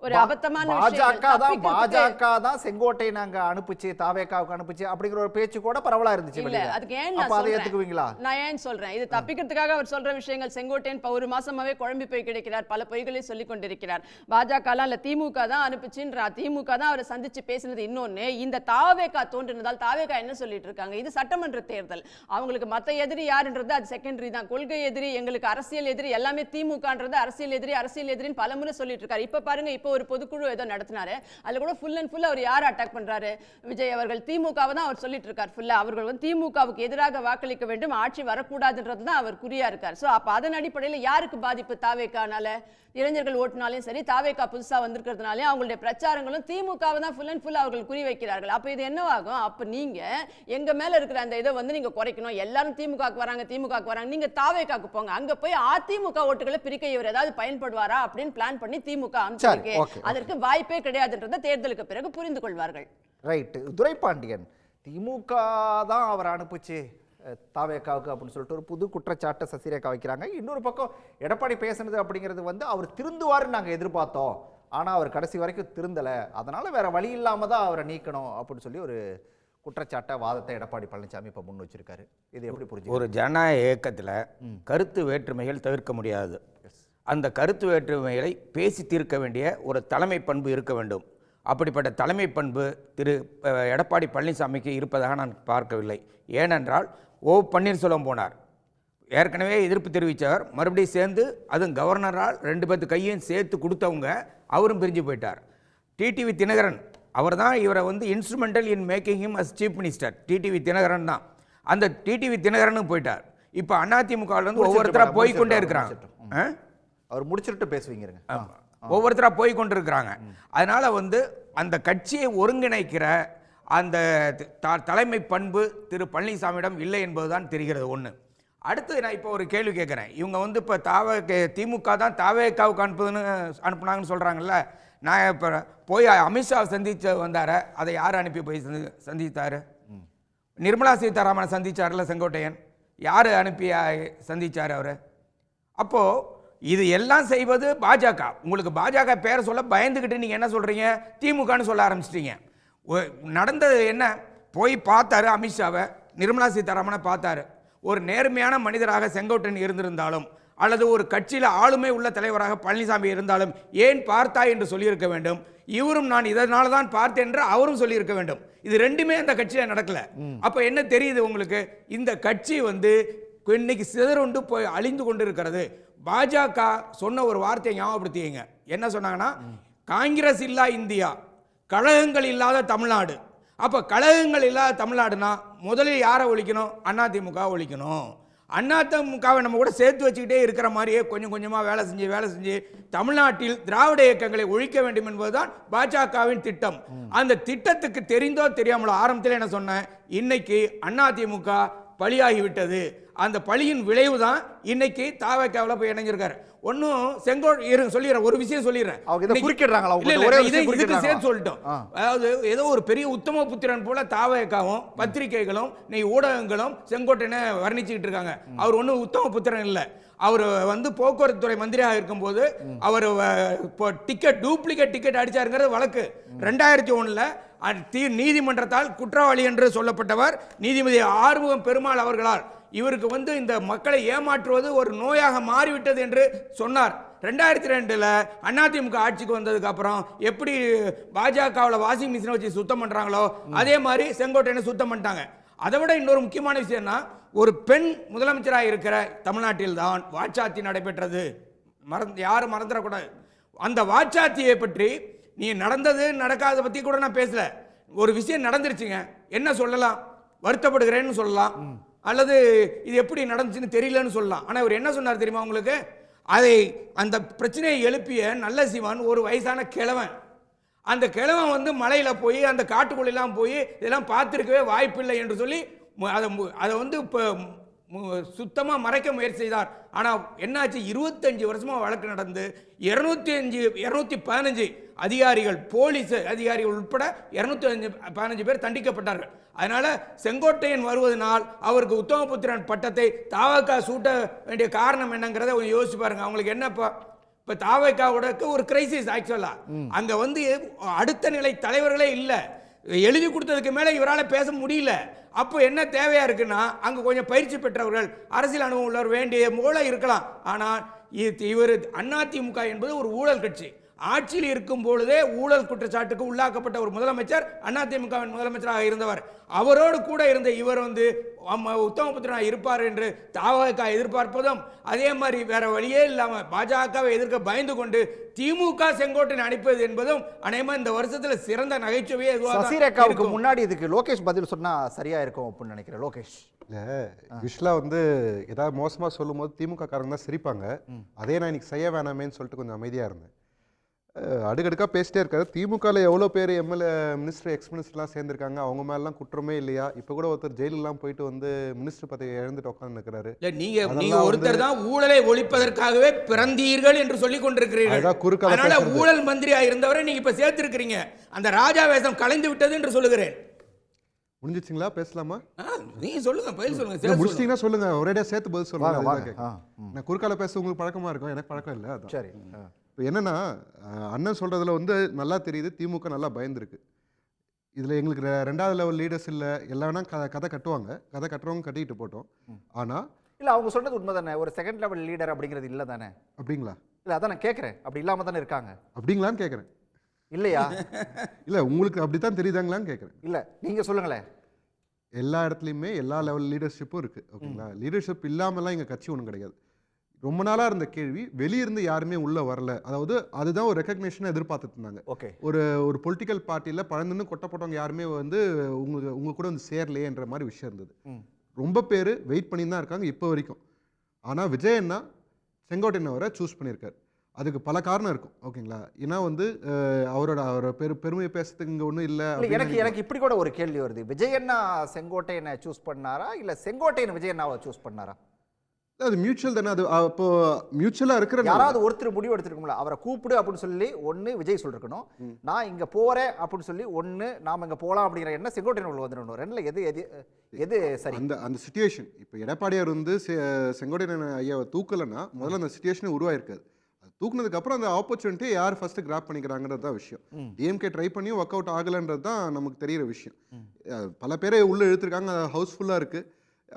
Speaker 6: ஒரு அபத்தமான விஷயம்.
Speaker 1: பாஜக தான் செங்கோட்டையன் அங்க அனுப்புச்சு, தாவேகாவுக்கு அனுப்புச்சு அப்படிங்கிற ஒரு பேச்சு கூட பரவலா இருந்துச்சு
Speaker 6: இல்ல
Speaker 1: வெளியில.
Speaker 6: அதுக்கு ஏன்
Speaker 1: அப்ப
Speaker 6: நான்
Speaker 1: அதை
Speaker 6: சொல்றேன்
Speaker 1: ஏத்துக்குவீங்களா?
Speaker 6: நான் ஏன் சொல்றேன் இது தப்பிக்கிறதுக்காக அவர் சொல்ற விஷயங்கள். செங்கோட்டையன் ஒரு மாசமாவே குழம்பி போய் கிடைக்கிறார், பல பொய்களை சொல்லிக் கொண்டிருக்கிறார். பாஜக இல்ல திமுக தான் அனுப்புச்சுன்றா, திமுக தான் அவரை சந்திச்சு பேசினது. இன்னொன்னு, இந்த தாவேகா தோன்றினதால் தாவேகா என்ன சொல்லிட்டு இருக்காங்க, இது சட்டமன்ற தேர்தல், அவங்களுக்கு மத்த எதிரி யாருன்றது அது செகண்டரி தான். கொள்கை எதிரி, எங்களுக்கு அரசியல் எதிரி, எல்லாமே திமுகன்றது அரசியல் எதிரி, அரசியல் எதிரின்னு பலமுறை சொல்லிட்டு இருக்காரு. இப்ப பாருங்க, இப்ப ஒரு பொதுக்குழு ஏதோ நடத்தினாரு, அதுல கூட ஃபுல் அண்ட் ஃபுல் அவர் யார் அட்டாக் பண்றாரு, விஜய் அவர்கள் திமுகவை தான் அவர் சொல்லிட்டு இருக்கார். ஃபுல்லா அவர்கள் வந்து திமுகவுக்கு எதிராக வாக்களிக்க வேண்டும், ஆட்சி வரக்கூடாதுன்றது தான் அவர் குறியா இருக்கார். சோ அப்ப அதன் அடிப்படையில் யாருக்கு பாதிப்பு? தாவேகானால, இளைஞர்கள் ஓட்டுனாலையும் சரி, தாவேகா புதுசா வந்திருக்கிறதுனாலே அவங்களுடைய பிரச்சாரங்களும் திமுகவை தான் ஃபுல் அண்ட் ஃபுல் அவர்கள் குறி வைக்கிறார்கள். அப்ப இது என்னவாகும்? அப்ப நீங்க எங்க மேல இருக்கிற அந்த இதை வந்து நீங்க குறைக்கணும், எல்லாரும் திமுகவுக்கு வராங்க, திமுகவுக்கு வராங்க, நீங்க தாவேகாக்கு போங்க, அங்க போய் அதிமுக ஓட்டுகளை பிரிக்க இவர் ஏதாவது பயன்படுவாரா அப்படின்னு பிளான் பண்ணி திமுக அனுப்பிச்சிருக்கு. அதற்கு வாய்ப்பே கிடையாதுன்றதை தேர்தலுக்கு பிறகு புரிந்து கொள்வார்கள்.
Speaker 1: ரைட். துரைபாண்டியன், திமுக தான் அவர் அனுப்புச்சு தாவேகாவுக்கு அப்படின்னு சொல்லிட்டு ஒரு புது குற்றச்சாட்டை சசிரேகா வைக்கிறாங்க. இன்னொரு பக்கம் எடப்பாடி பேசுனது அப்படிங்கிறது வந்து அவர் திருந்துவாருன்னு நாங்கள் எதிர்பார்த்தோம், ஆனால் அவர் கடைசி வரைக்கும் திருந்தலை, அதனால வேற வழி இல்லாம தான் அவரை நீக்கணும் அப்படின்னு சொல்லி ஒரு குற்றச்சாட்டை, வாதத்தை எடப்பாடி பழனிசாமி இப்போ முன் வச்சிருக்காரு. இது எப்படி புரிஞ்சு?
Speaker 2: ஒரு ஜனநாயக இயக்கத்தில் கருத்து வேற்றுமைகள் தவிர்க்க முடியாது. அந்த கருத்து வேற்றுமைகளை பேசி தீர்க்க வேண்டிய ஒரு தலைமை பண்பு இருக்க வேண்டும். அப்படிப்பட்ட தலைமை பண்பு திரு எடப்பாடி பழனிசாமிக்கு இருப்பதாக நான் பார்க்கவில்லை. ஏனென்றால் பன்னீர்செல்வம் போனார், ஏற்கனவே எதிர்ப்பு தெரிவித்தவர், மறுபடியும் சேர்ந்து அதுவும் கவர்னரால் 2 பேர்த்து கையும் சேர்த்து கொடுத்தவங்க, அவரும் பிரிஞ்சு போயிட்டார். டிடிவி தினகரன் அவர் தான் இவரை வந்து instrumental in making him as chief minister. TTV Dinakaran தான். அந்த டிடிவி தினகரனும் போயிட்டார். இப்போ அதிமுகவிலிருந்து ஒவ்வொருத்தராக போய்கொண்டே இருக்கிறாங்க.
Speaker 1: அவர் முடிச்சுட்டு பேசுவீங்க.
Speaker 2: ஒவ்வொருத்தராக போய் கொண்டு இருக்கிறாங்க. அதனால வந்து அந்த கட்சியை ஒருங்கிணைக்கிற அந்த தலைமை பண்பு திரு பழனிசாமியிடம் இல்லை என்பதுதான் தெரிகிறது. ஒன்று. அடுத்து நான் இப்போ ஒரு கேள்வி கேட்குறேன். இவங்க வந்து இப்போ திமுக தான் தாவேகாவுக்கு அனுப்புனாங்கன்னு சொல்கிறாங்கல்ல. நான் இப்போ போய் அமித்ஷா சந்தித்து வந்தார, அதை யார் அனுப்பி போய் சந்தித்தார்? நிர்மலா சீதாராமனை சந்தித்தார்ல செங்கோட்டையன், யார் அனுப்பி சந்தித்தார் அவர்? அப்போது இது எல்லாம் செய்வது பாஜக. உங்களுக்கு பாஜக பேரை சொல்ல பயந்துக்கிட்டு நீங்கள் என்ன சொல்கிறீங்க, திமுகன்னு சொல்ல ஆரம்பிச்சிட்டீங்க. நடந்தது என்ன? போய் பார்த்தாரு அமித்ஷாவை, நிர்மலா சீதாராமனை பார்த்தாரு. ஒரு நேர்மையான மனிதராக செங்கோட்டையன் இருந்திருந்தாலும், அல்லது ஒரு கட்சியில் ஆளுமை உள்ள தலைவராக பழனிசாமி இருந்தாலும் ஏன் பார்த்தாய் என்று சொல்லியிருக்க வேண்டும். இவரும் நான் இதனால தான் பார்த்தேன் என்று அவரும் சொல்லியிருக்க வேண்டும். இது ரெண்டுமே அந்த கட்சியில் நடக்கல. அப்போ என்ன தெரியுது உங்களுக்கு? இந்த கட்சி வந்து இன்னைக்கு சிதறுண்டு போய் அழிந்து கொண்டு இருக்கிறது. பாஜக சொன்ன ஒரு வார்த்தையை ஞாபகப்படுத்திங்க. என்ன சொன்னாங்கன்னா, காங்கிரஸ் இல்லா இந்தியா, கழகங்கள் இல்லாத தமிழ்நாடு. அப்போ கழகங்கள் இல்லாத தமிழ்நாடுனா முதலில் யாரை ஒழிக்கணும்? அதிமுக ஒழிக்கணும். அதிமுகவை நம்ம கூட சேர்த்து வச்சுக்கிட்டே இருக்கிற மாதிரியே கொஞ்சம் கொஞ்சமாக வேலை செஞ்சு தமிழ்நாட்டில் திராவிட இயக்கங்களை ஒழிக்க வேண்டும் என்பதுதான் பாஜகவின் திட்டம். அந்த திட்டத்துக்கு தெரிந்தோ தெரியாமலோ ஆரம்பத்தில் என்ன சொன்னேன், இன்னைக்கு அதிமுக பலியாகிவிட்டது. அந்த பழியின் விளைவு தான் இன்னைக்கு தாவேகாவில் போய் இணைஞ்சிருக்காரு. ஒன்னும் சொல்லிடுறேன், ஒரு விஷயம் சொல்லிடுறேன். இதுக்கு சேர்த்து சொல்லிட்டோம். அதாவது ஏதோ ஒரு பெரிய உத்தம புத்திரன் போல தாவேகாவும் பத்திரிகைகளும் நீ ஊடகங்களும் செங்கோட்டையனை வர்ணிச்சுக்கிட்டு இருக்காங்க. அவர் ஒன்றும் உத்தம புத்திரன் இல்லை. அவர் வந்து போக்குவரத்து துறை மந்திரியாக இருக்கும்போது அவர் டூப்ளிகேட் டிக்கெட் அடிச்சாருங்கிறது வழக்கு. 2001 நீதிமன்றத்தால் குற்றவாளி என்று சொல்லப்பட்டவர் நீதிபதி ஆறுமுகம் பெருமாள் அவர்களால் இவருக்கு வந்து இந்த மக்களை ஏமாற்றுவது ஒரு நோயாக மாறிவிட்டது என்று சொன்னார். 2002 அதிமுக ஆட்சிக்கு வந்ததுக்கு அப்புறம் எப்படி பாஜகவில் வாஷிங் மிஷினை வச்சு சுத்தம் பண்றாங்களோ அதே மாதிரி செங்கோட்டையனை சுத்தம் பண்ணிட்டாங்க. அதை விட இன்னொரு முக்கியமான விஷயம்னா, ஒரு பெண் முதலமைச்சராக இருக்கிற தமிழ்நாட்டில் தான் வாச்சாத்தி நடைபெற்றது. யாரும் மறந்துடக்கூடாது. அந்த வாச்சாத்தியை பற்றி நீ நடந்தது நடக்காத பத்தி கூட நான் பேசல. ஒரு விஷயம் நடந்துருச்சுங்க, என்ன சொல்லலாம்? வருத்தப்படுகிறேன்னு சொல்லலாம், அல்லது இது எப்படி நடந்துச்சுன்னு தெரியலன்னு சொல்லலாம். ஆனால் இவர் என்ன சொன்னார் தெரியுமா உங்களுக்கு? அந்த பிரச்சனையை எழுப்பிய நல்ல சிவன் ஒரு வயசான கிழவன். அந்த கிழவன் வந்து மலையில் போய் அந்த காட்டுக்குள்ளெல்லாம் போய் இதெல்லாம் பார்த்துருக்கவே வாய்ப்பில்லை என்று சொல்லி அதை வந்து இப்போ சுத்தமாக மறைக்க முயற்சி செய்தார். ஆனால் என்னாச்சு, 25 வருஷமாக வழக்கு நடந்து 215 அதிகாரிகள், போலீஸ் அதிகாரிகள் உட்பட 215 பேர் தண்டிக்கப்பட்டார்கள். அதனால செங்கோட்டையன் வருவதனால் அவருக்கு உத்தமபுத்திரன் பட்டத்தை தாவக சூட்ட வேண்டிய காரணம் என்னங்கிறத யோசிச்சு பாருங்க. அவங்களுக்கு என்னப்பா இப்போ தாவேக்காவோட ஒரு கிரைசிஸ் ஆக்சுவலாக அங்கே வந்து அடுத்த நிலை தலைவர்களே இல்லை, எழுதி கொடுத்ததுக்கு மேலே இவரால் பேச முடியல. அப்போ என்ன தேவையாக இருக்குன்னா அங்கே கொஞ்சம் பயிற்சி பெற்றவர்கள், அரசியல் அனுபவம் உள்ளவர் வேண்டிய மூளை இருக்கலாம். ஆனால் இவர் அதிமுக என்பது ஒரு ஊழல் கட்சி. ஆட்சியில் இருக்கும் பொழுதே ஊழல் குற்றச்சாட்டுக்கு உள்ளாக்கப்பட்ட ஒரு முதலமைச்சர், அதிமுகவின் முதலமைச்சராக இருந்தவர். அவரோடு கூட இருந்த இவர் வந்து உத்தமபுத்திரனாக இருப்பார் என்று தாவக எதிர்பார்ப்பதும், அதே மாதிரி வேற வழியே இல்லாமல் பாஜகவை எதிர்க்க பயந்து கொண்டு திமுக செங்கோட்டையன் அனுப்பது என்பதும் அநேகமாக இந்த வருஷத்துல சிறந்த நகைச்சுவையே.
Speaker 1: சசிரேகாவுக்கு முன்னாடி இதுக்கு லோகேஷ் பதில் சொன்னா சரியா இருக்கும் அப்படின்னு நினைக்கிறேன். லோகேஷ்
Speaker 4: இல்லை, யூஸ்வலாக வந்து ஏதாவது மோசமாக சொல்லும் போது திமுக காரங்க தான் சிரிப்பாங்க. அதே நான் இன்னைக்கு செய்ய வேணாமேன்னு சொல்லிட்டு கொஞ்சம் அமைதியாக இருந்தேன். அடுக்கடுக்காக பேசிட்டே இருக்காரு. திமுகவில் எவ்வளோ பேர் எம்எல்ஏ மினிஸ்டர் எக்ஸ் மினிஸ்டர்லாம் சேர்ந்துருக்காங்க, அவங்க மேலாம் குற்றமே இல்லையா? இப்போ கூட ஒருத்தர் ஜெயிலெலாம் போயிட்டு வந்து மினிஸ்டர் பதவி இழந்துட்டு உட்காந்து நிற்கிறாரு.
Speaker 2: நீங்க ஒருத்தர் தான் ஊழலை ஒழிப்பதற்காகவே பிறந்தீர்கள் என்று சொல்லி கொண்டிருக்கிறீர்கள். அதனால ஊழல் மந்திரியா இருந்தவரை நீங்க இப்ப சேர்த்திருக்கிறீங்க. அந்த ராஜா வேஷம் கலைந்து விட்டது என்று சொல்லுகிறேன்.
Speaker 4: முடிஞ்சிச்சிங்களா? பேசலாமா?
Speaker 2: நீங்க சொல்லுங்க, பதில் சொல்லுங்க.
Speaker 4: முடிச்சிட்டீங்கன்னா சொல்லுங்க, ஒரேடியா சேர்த்து பதில் சொல்லுங்க. நான் குறுக்கால பேச உங்களுக்கு பழக்கமா இருக்கும், எனக்கு பழக்கம் இல்லை. அதான்
Speaker 1: சரி.
Speaker 4: இப்போ என்னன்னா, அண்ணன் சொல்றதுல வந்து நல்லா தெரியுது திமுக நல்லா பயந்துருக்கு. இதில் எங்களுக்கு ரெண்டாவது லெவல் லீடர்ஸ் இல்லை, எல்லாம்னா கதை கட்டுவாங்க, கதை கட்டுறவங்க கட்டிக்கிட்டு போட்டோம். ஆனால்
Speaker 1: இல்லை, அவங்க சொன்னது உண்மை தானே, ஒரு செகண்ட் லெவல் லீடர் அப்படிங்கிறது இல்லை தானே?
Speaker 4: அப்படிங்களா?
Speaker 1: இல்லை, அதான் நான் கேட்குறேன், அப்படி இல்லாமல் தானே இருக்காங்க.
Speaker 4: அப்படிங்களான்னு கேட்குறேன்.
Speaker 1: இல்லையா?
Speaker 4: இல்லை, உங்களுக்கு அப்படி தான் தெரியுதாங்களான்னு கேட்குறேன்.
Speaker 1: இல்லை, நீங்கள் சொல்லுங்களேன்.
Speaker 4: எல்லா இடத்துலையுமே எல்லா லெவல் லீடர்ஷிப்பும் இருக்குது. ஓகேங்களா? லீடர்ஷிப் இல்லாமலாம் எங்கள் கட்சி ஒன்றும் கிடையாது. ரொம்ப நாளாக இருந்த கேள்வி, வெளியிருந்து யாருமே உள்ளே வரல. அதாவது அதுதான் ஒரு ரெக்கக்னேஷனை எதிர்பார்த்துட்டு இருந்தாங்க.
Speaker 1: ஓகே,
Speaker 4: ஒரு பொலிட்டிக்கல் பார்ட்டியில் பழந்துன்னு கொட்டப்பட்டவங்க யாருமே வந்து உங்க கூட வந்து சேரலையேன்ற மாதிரி விஷயம் இருந்தது. ரொம்ப பேர் வெயிட் பண்ணி தான் இருக்காங்க இப்போ வரைக்கும். ஆனால் விஜய் அண்ணா செங்கோட்டையன் அவரை சூஸ் பண்ணியிருக்காரு. அதுக்கு பல காரணம் இருக்கும். ஓகேங்களா? ஏன்னா வந்து அவரோட பெருமையை பேசுறதுக்கு இங்கே ஒன்றும் இல்லை.
Speaker 1: எனக்கு இப்படி கூட ஒரு கேள்வி வருது. விஜய் அண்ணா செங்கோட்டையனை சூஸ் பண்ணாரா, இல்லை செங்கோட்டையன் விஜய் அண்ணாவை சூஸ் பண்ணாரா?
Speaker 4: அது மியூச்சுவல் தானே. அது அப்போ மியூச்சுவலாக இருக்கிற
Speaker 1: யாராவது ஒருத்தர் முடிவு எடுத்துருக்கோம்ல, அவரை கூப்பிடு அப்படின்னு சொல்லி ஒன்று விஜய் சொல்லிருக்கணும், நான் இங்கே போகிறேன் அப்படின்னு சொல்லி ஒன்று நாம் இங்கே போகலாம் அப்படிங்கிற என்ன செங்கோட்டையன் உள்ள வந்துடணும். ரெண்டில் எது எது எது சரி?
Speaker 4: அந்த சிச்சுவேஷன் இப்போ எடப்பாடியார் வந்து செங்கோட்டையன் ஐயாவை தூக்கலைன்னா முதல்ல அந்த சிச்சுவேஷனை உருவாயிருக்காது. அது தூக்குனதுக்கு அப்புறம் அந்த ஆப்பர்ச்சுனிட்டியை யார் ஃபர்ஸ்ட் கிராப் பண்ணிக்கிறாங்கிறது தான் விஷயம். டிஎம்கே ட்ரை பண்ணி ஒர்க் அவுட் ஆகலைன்றது தான் நமக்கு தெரிகிற விஷயம். பல பேரை உள்ளே இழுத்துருக்காங்க, ஹவுஸ்ஃபுல்லாக இருக்குது.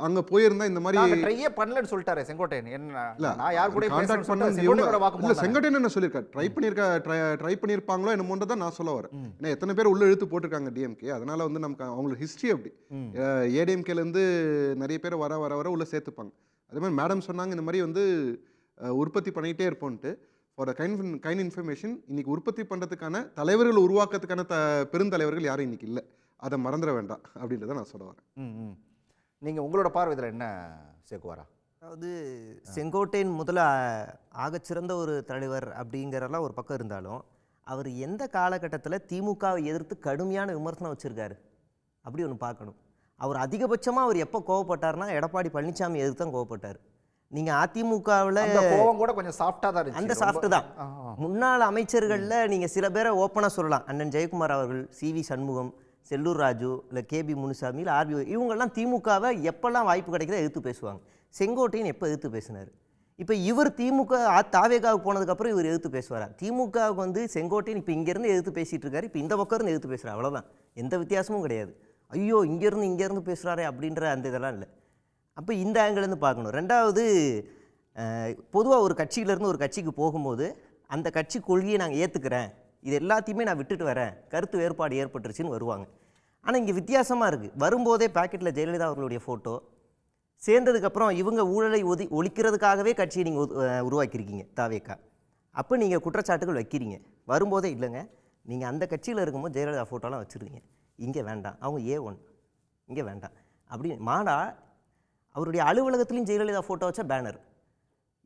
Speaker 4: அங்க போயிருந்தா இந்த மாதிரி
Speaker 1: ட்ரையே பண்ணலன்னு சொல்லிட்டாரு செங்கோட்டையன். என்ன நான் யார் கூட
Speaker 4: கான்டாக்ட் பண்ண இல்ல, செங்கோட்டையன் என்ன சொல்லிருக்கா, ட்ரை பண்ணிருப்பாங்களோ என்னமோன்றத நான் சொல்ல வரேன். ஏன்னா எத்தனை பேர் உள்ள இழுத்து போட்டிருக்காங்க டிஎம்கே. அதனால வந்து நமக்கு அவங்களுக்கு ஹிஸ்டரி அப்படி ஏடிஎம்கேல இருந்து நிறைய பேர் வர வர வர உள்ள சேர்த்துப்பாங்க. அதே மாதிரி மேடம் சொன்னாங்க இந்த மாதிரி வந்து உற்பத்தி பண்ணிக்கிட்டே இருப்போம்ட்டு. ஃபார் கைண்ட் இன்ஃபர்மேஷன், இன்னைக்கு உற்பத்தி பண்ணுறதுக்கான தலைவர்கள் உருவாக்கத்துக்கான பெருந்தலைவர்கள் யாரும் இன்னைக்கு இல்லை. அதை மறந்துட வேண்டாம் அப்படின்றத நான் சொல்ல வரேன்.
Speaker 1: நீங்கள் உங்களோட பார்வை இதில் என்ன சேக்குவாரா?
Speaker 5: அதாவது செங்கோட்டையன் முதல்ல ஆகச்சிறந்த ஒரு தலைவர் அப்படிங்கிறலாம் ஒரு பக்கம் இருந்தாலும், அவர் எந்த காலகட்டத்தில் திமுகவை எதிர்த்து கடுமையான விமர்சனம் வச்சுருக்காரு அப்படி ஒன்று பார்க்கணும். அவர் அதிகபட்சமாக அவர் எப்போ கோவப்பட்டார்னா எடப்பாடி பழனிசாமி எதிர்த்து தான் கோவப்பட்டார். நீங்கள் அதிமுகவில்
Speaker 1: கோவம் கூட கொஞ்சம் சாஃப்டாக தான் இருந்துச்சு.
Speaker 5: அந்த சாஃப்ட்டு தான். முன்னாள் அமைச்சர்களில் நீங்கள் சில பேரை ஓப்பனாக சொல்லலாம். அண்ணன் ஜெயக்குமார் அவர்கள், சிவி சண்முகம், செல்லூர் ராஜு, இல்லை கேபி முனுசாமி, இல்லை ஆர்பி, இவங்கெல்லாம் திமுகவை எப்பெல்லாம் வாய்ப்பு கிடைக்கிறத எதிர்த்து பேசுவாங்க. செங்கோட்டையன் எப்போ எதிர்த்து பேசினார்? இப்போ இவர் திமுக தாவேகாவுக்கு போனதுக்கப்புறம் இவர் எதிர்த்து பேசுவாரா? திமுகவுக்கு வந்து செங்கோட்டையன் இப்போ இங்கேருந்து எதிர்த்து பேசிகிட்டு இருக்காரு, இப்போ இந்த பக்கம் இருந்து எதிர்த்து பேசுகிறார். அவ்வளோதான், எந்த வித்தியாசமும் கிடையாது. ஐயோ இங்கேருந்து பேசுகிறாரே அப்படின்ற அந்த இதெல்லாம் இல்லை. அப்போ இந்த ஆங்கிலேருந்து பார்க்கணும். ரெண்டாவது, பொதுவாக ஒரு கட்சியிலேருந்து ஒரு கட்சிக்கு போகும்போது அந்த கட்சி கொள்கையை நாங்கள் ஏற்றுக்கிறேன், இது எல்லாத்தையுமே நான் விட்டுட்டு வரேன், கருத்து வேறுபாடு ஏற்பட்டுருச்சுன்னு வருவாங்க. ஆனால் இங்கே வித்தியாசமாக இருக்குது. வரும்போதே பாக்கெட்டில் ஜெயலலிதா அவர்களுடைய ஃபோட்டோ, சேர்ந்ததுக்கப்புறம் இவங்க ஊழலை ஒழிக்கிறதுக்காகவே கட்சியை நீங்கள் உருவாக்கியிருக்கீங்க தாவேக்கா. அப்போ நீங்கள் குற்றச்சாட்டுகள் வைக்கிறீங்க. வரும்போதே இல்லைங்க, நீங்கள் அந்த கட்சியில் இருக்கும்போது ஜெயலலிதா ஃபோட்டோலாம் வச்சுருக்கீங்க, இங்கே வேண்டாம், அவங்க A1 இங்கே வேண்டாம் அப்படின்னு. மாடா அவருடைய அலுவலகத்துலேயும் ஜெயலலிதா ஃபோட்டோ வச்சா பேனர்.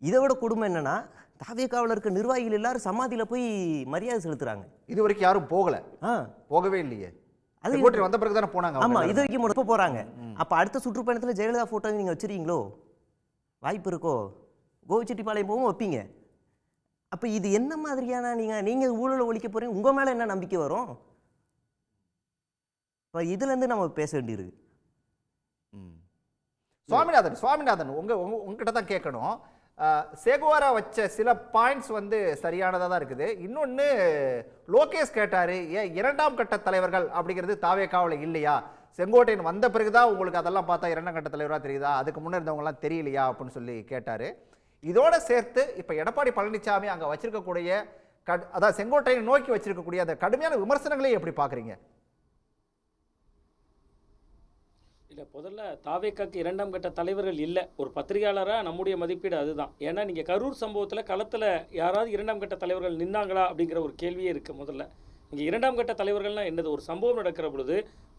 Speaker 5: இதை விட கொடுமை என்னென்னா, தாவேக்காவில் இருக்க நிர்வாகிகள் எல்லாரும் சமாதியில் போய் மரியாதை செலுத்துகிறாங்க.
Speaker 1: இது வரைக்கும் யாரும் போகவே இல்லையே. அது வந்த பிறகு தானே போனாங்க.
Speaker 5: ஆமாம், இது வரைக்கும் எப்போ போகிறாங்க? அப்போ அடுத்த சுற்றுப்பயணத்தில் ஜெயலலிதா ஃபோட்டோ நீங்கள் வச்சுருக்கீங்களோ? வாய்ப்பு இருக்கோ? கோவிச்செட்டிப்பாளையம் போகவும் வைப்பீங்க. அப்போ இது என்ன மாதிரியான நீங்கள் ஊழலை ஒழிக்க போகிறீங்க? உங்கள் மேலே என்ன நம்பிக்கை வரும்? இப்போ இதுலேருந்து நம்ம பேச வேண்டியிருக்கு.
Speaker 1: சுவாமிநாதன், உங்ககிட்ட தான் கேட்கணும். சேகுவாரா வச்ச சில பாயிண்ட்ஸ் வந்து சரியானதாக தான் இருக்குது. இன்னொன்று லோகேஷ் கேட்டார், ஏன் இரண்டாம் கட்ட தலைவர்கள் அப்படிங்கிறது தாவேக்காவில் இல்லையா? செங்கோட்டையன் வந்த பிறகுதான் உங்களுக்கு அதெல்லாம் பார்த்தா இரண்டாம் கட்ட தலைவராக தெரியுதா, அதுக்கு முன்னே இருந்தவங்கலாம் தெரியலையா அப்படின்னு சொல்லி கேட்டார். இதோட சேர்த்து இப்போ எடப்பாடி பழனிசாமி அங்கே வச்சிருக்கக்கூடிய அதாவது செங்கோட்டையனை நோக்கி வச்சிருக்கக்கூடிய அந்த கடுமையான விமர்சனங்களையும் எப்படி பார்க்குறீங்க?
Speaker 3: இல்லை, முதல்ல தாவேக்காக்கு இரண்டாம் கட்ட தலைவர்கள் இல்லை. ஒரு பத்திரிகையாளராக நம்முடைய மதிப்பீடு அதுதான். ஏன்னா நீங்கள் கரூர் சம்பவத்தில் களத்தில் யாராவது இரண்டாம் கட்ட தலைவர்கள் நின்னாங்களா அப்படிங்கிற ஒரு கேள்வியே இருக்குது. முதல்ல இங்கே இரண்டாம் கட்ட தலைவர்கள்னால் என்னது? ஒரு சம்பவம் நடக்கிற பொழுது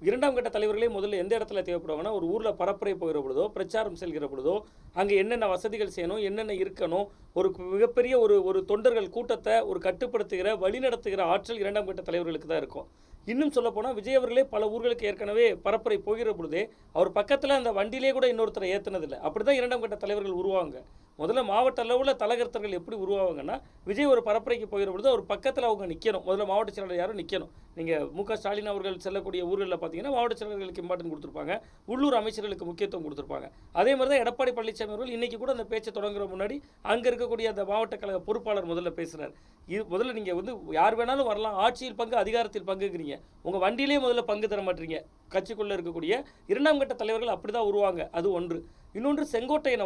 Speaker 3: இரண்டாம் கட்ட தலைவர்களே முதல்ல எந்த இடத்துல தேவைப்படுவாங்கன்னா, ஒரு ஊரில் பரப்புரை போகிற பொழுதோ, பிரச்சாரம் செல்கிற பொழுதோ, அங்கே என்னென்ன வசதிகள் செய்யணும், என்னென்ன இருக்கணும், ஒரு மிகப்பெரிய ஒரு தொண்டர்கள் கூட்டத்தை ஒரு கட்டுப்படுத்துகிற வழிநடத்துகிற ஆற்றல் இரண்டாம் கட்ட தலைவர்களுக்கு தான் இருக்கும். இன்னும் சொல்லப்போனால் விஜய் அவர்களே பல ஊர்களுக்கு ஏற்கனவே பரப்புரை போகிற பொழுதே அவர் பக்கத்தில் அந்த வண்டியிலே கூட இன்னொருத்தரை ஏற்றினதில்லை. அப்படி தான் இரண்டாம் கட்ட தலைவர்கள் உருவாங்க. முதல்ல மாவட்ட அளவில் தலகர்த்தர்கள் எப்படி உருவாவாங்கன்னா, விஜய் ஒரு பரப்புரைக்கு போகிற பொழுது அவர் பக்கத்தில் அவங்க நிற்கணும். முதல்ல மாவட்ட செயலாளர் யாரும் நிற்கணும். நீங்கள் மு.க. ஸ்டாலின் அவர்கள் செல்லக்கூடிய ஊர்களில் பார்த்தீங்கன்னா மாவட்ட செயலாளர்களுக்கு இம்பார்ட்டன்ட் கொடுத்துருப்பாங்க, உள்ளூர் அமைச்சர்களுக்கு முக்கியத்துவம் கொடுத்துருப்பாங்க. அதே மாதிரி தான் எடப்பாடி பழனிசாமி அவர்கள் இன்றைக்கி கூட அந்த பேச்சை தொடங்குற முன்னாடி அங்கே இருக்கக்கூடிய அந்த மாவட்ட கழக பொறுப்பாளர் முதல்ல பேசுகிறார். இது முதல்ல நீங்கள் வந்து யார் வேணாலும் வரலாம், ஆட்சியில் பங்கு அதிகாரத்தில் பங்குங்கிறீங்க, உங்கள் வண்டியிலே முதல்ல பங்கு தர மாட்டீங்க. கட்சிக்குள்ளே இருக்கக்கூடிய இரண்டாம் கட்ட தலைவர்கள் அப்படி தான் உருவாங்க. அது ஒன்று. இன்னொன்று செங்கோட்டையன்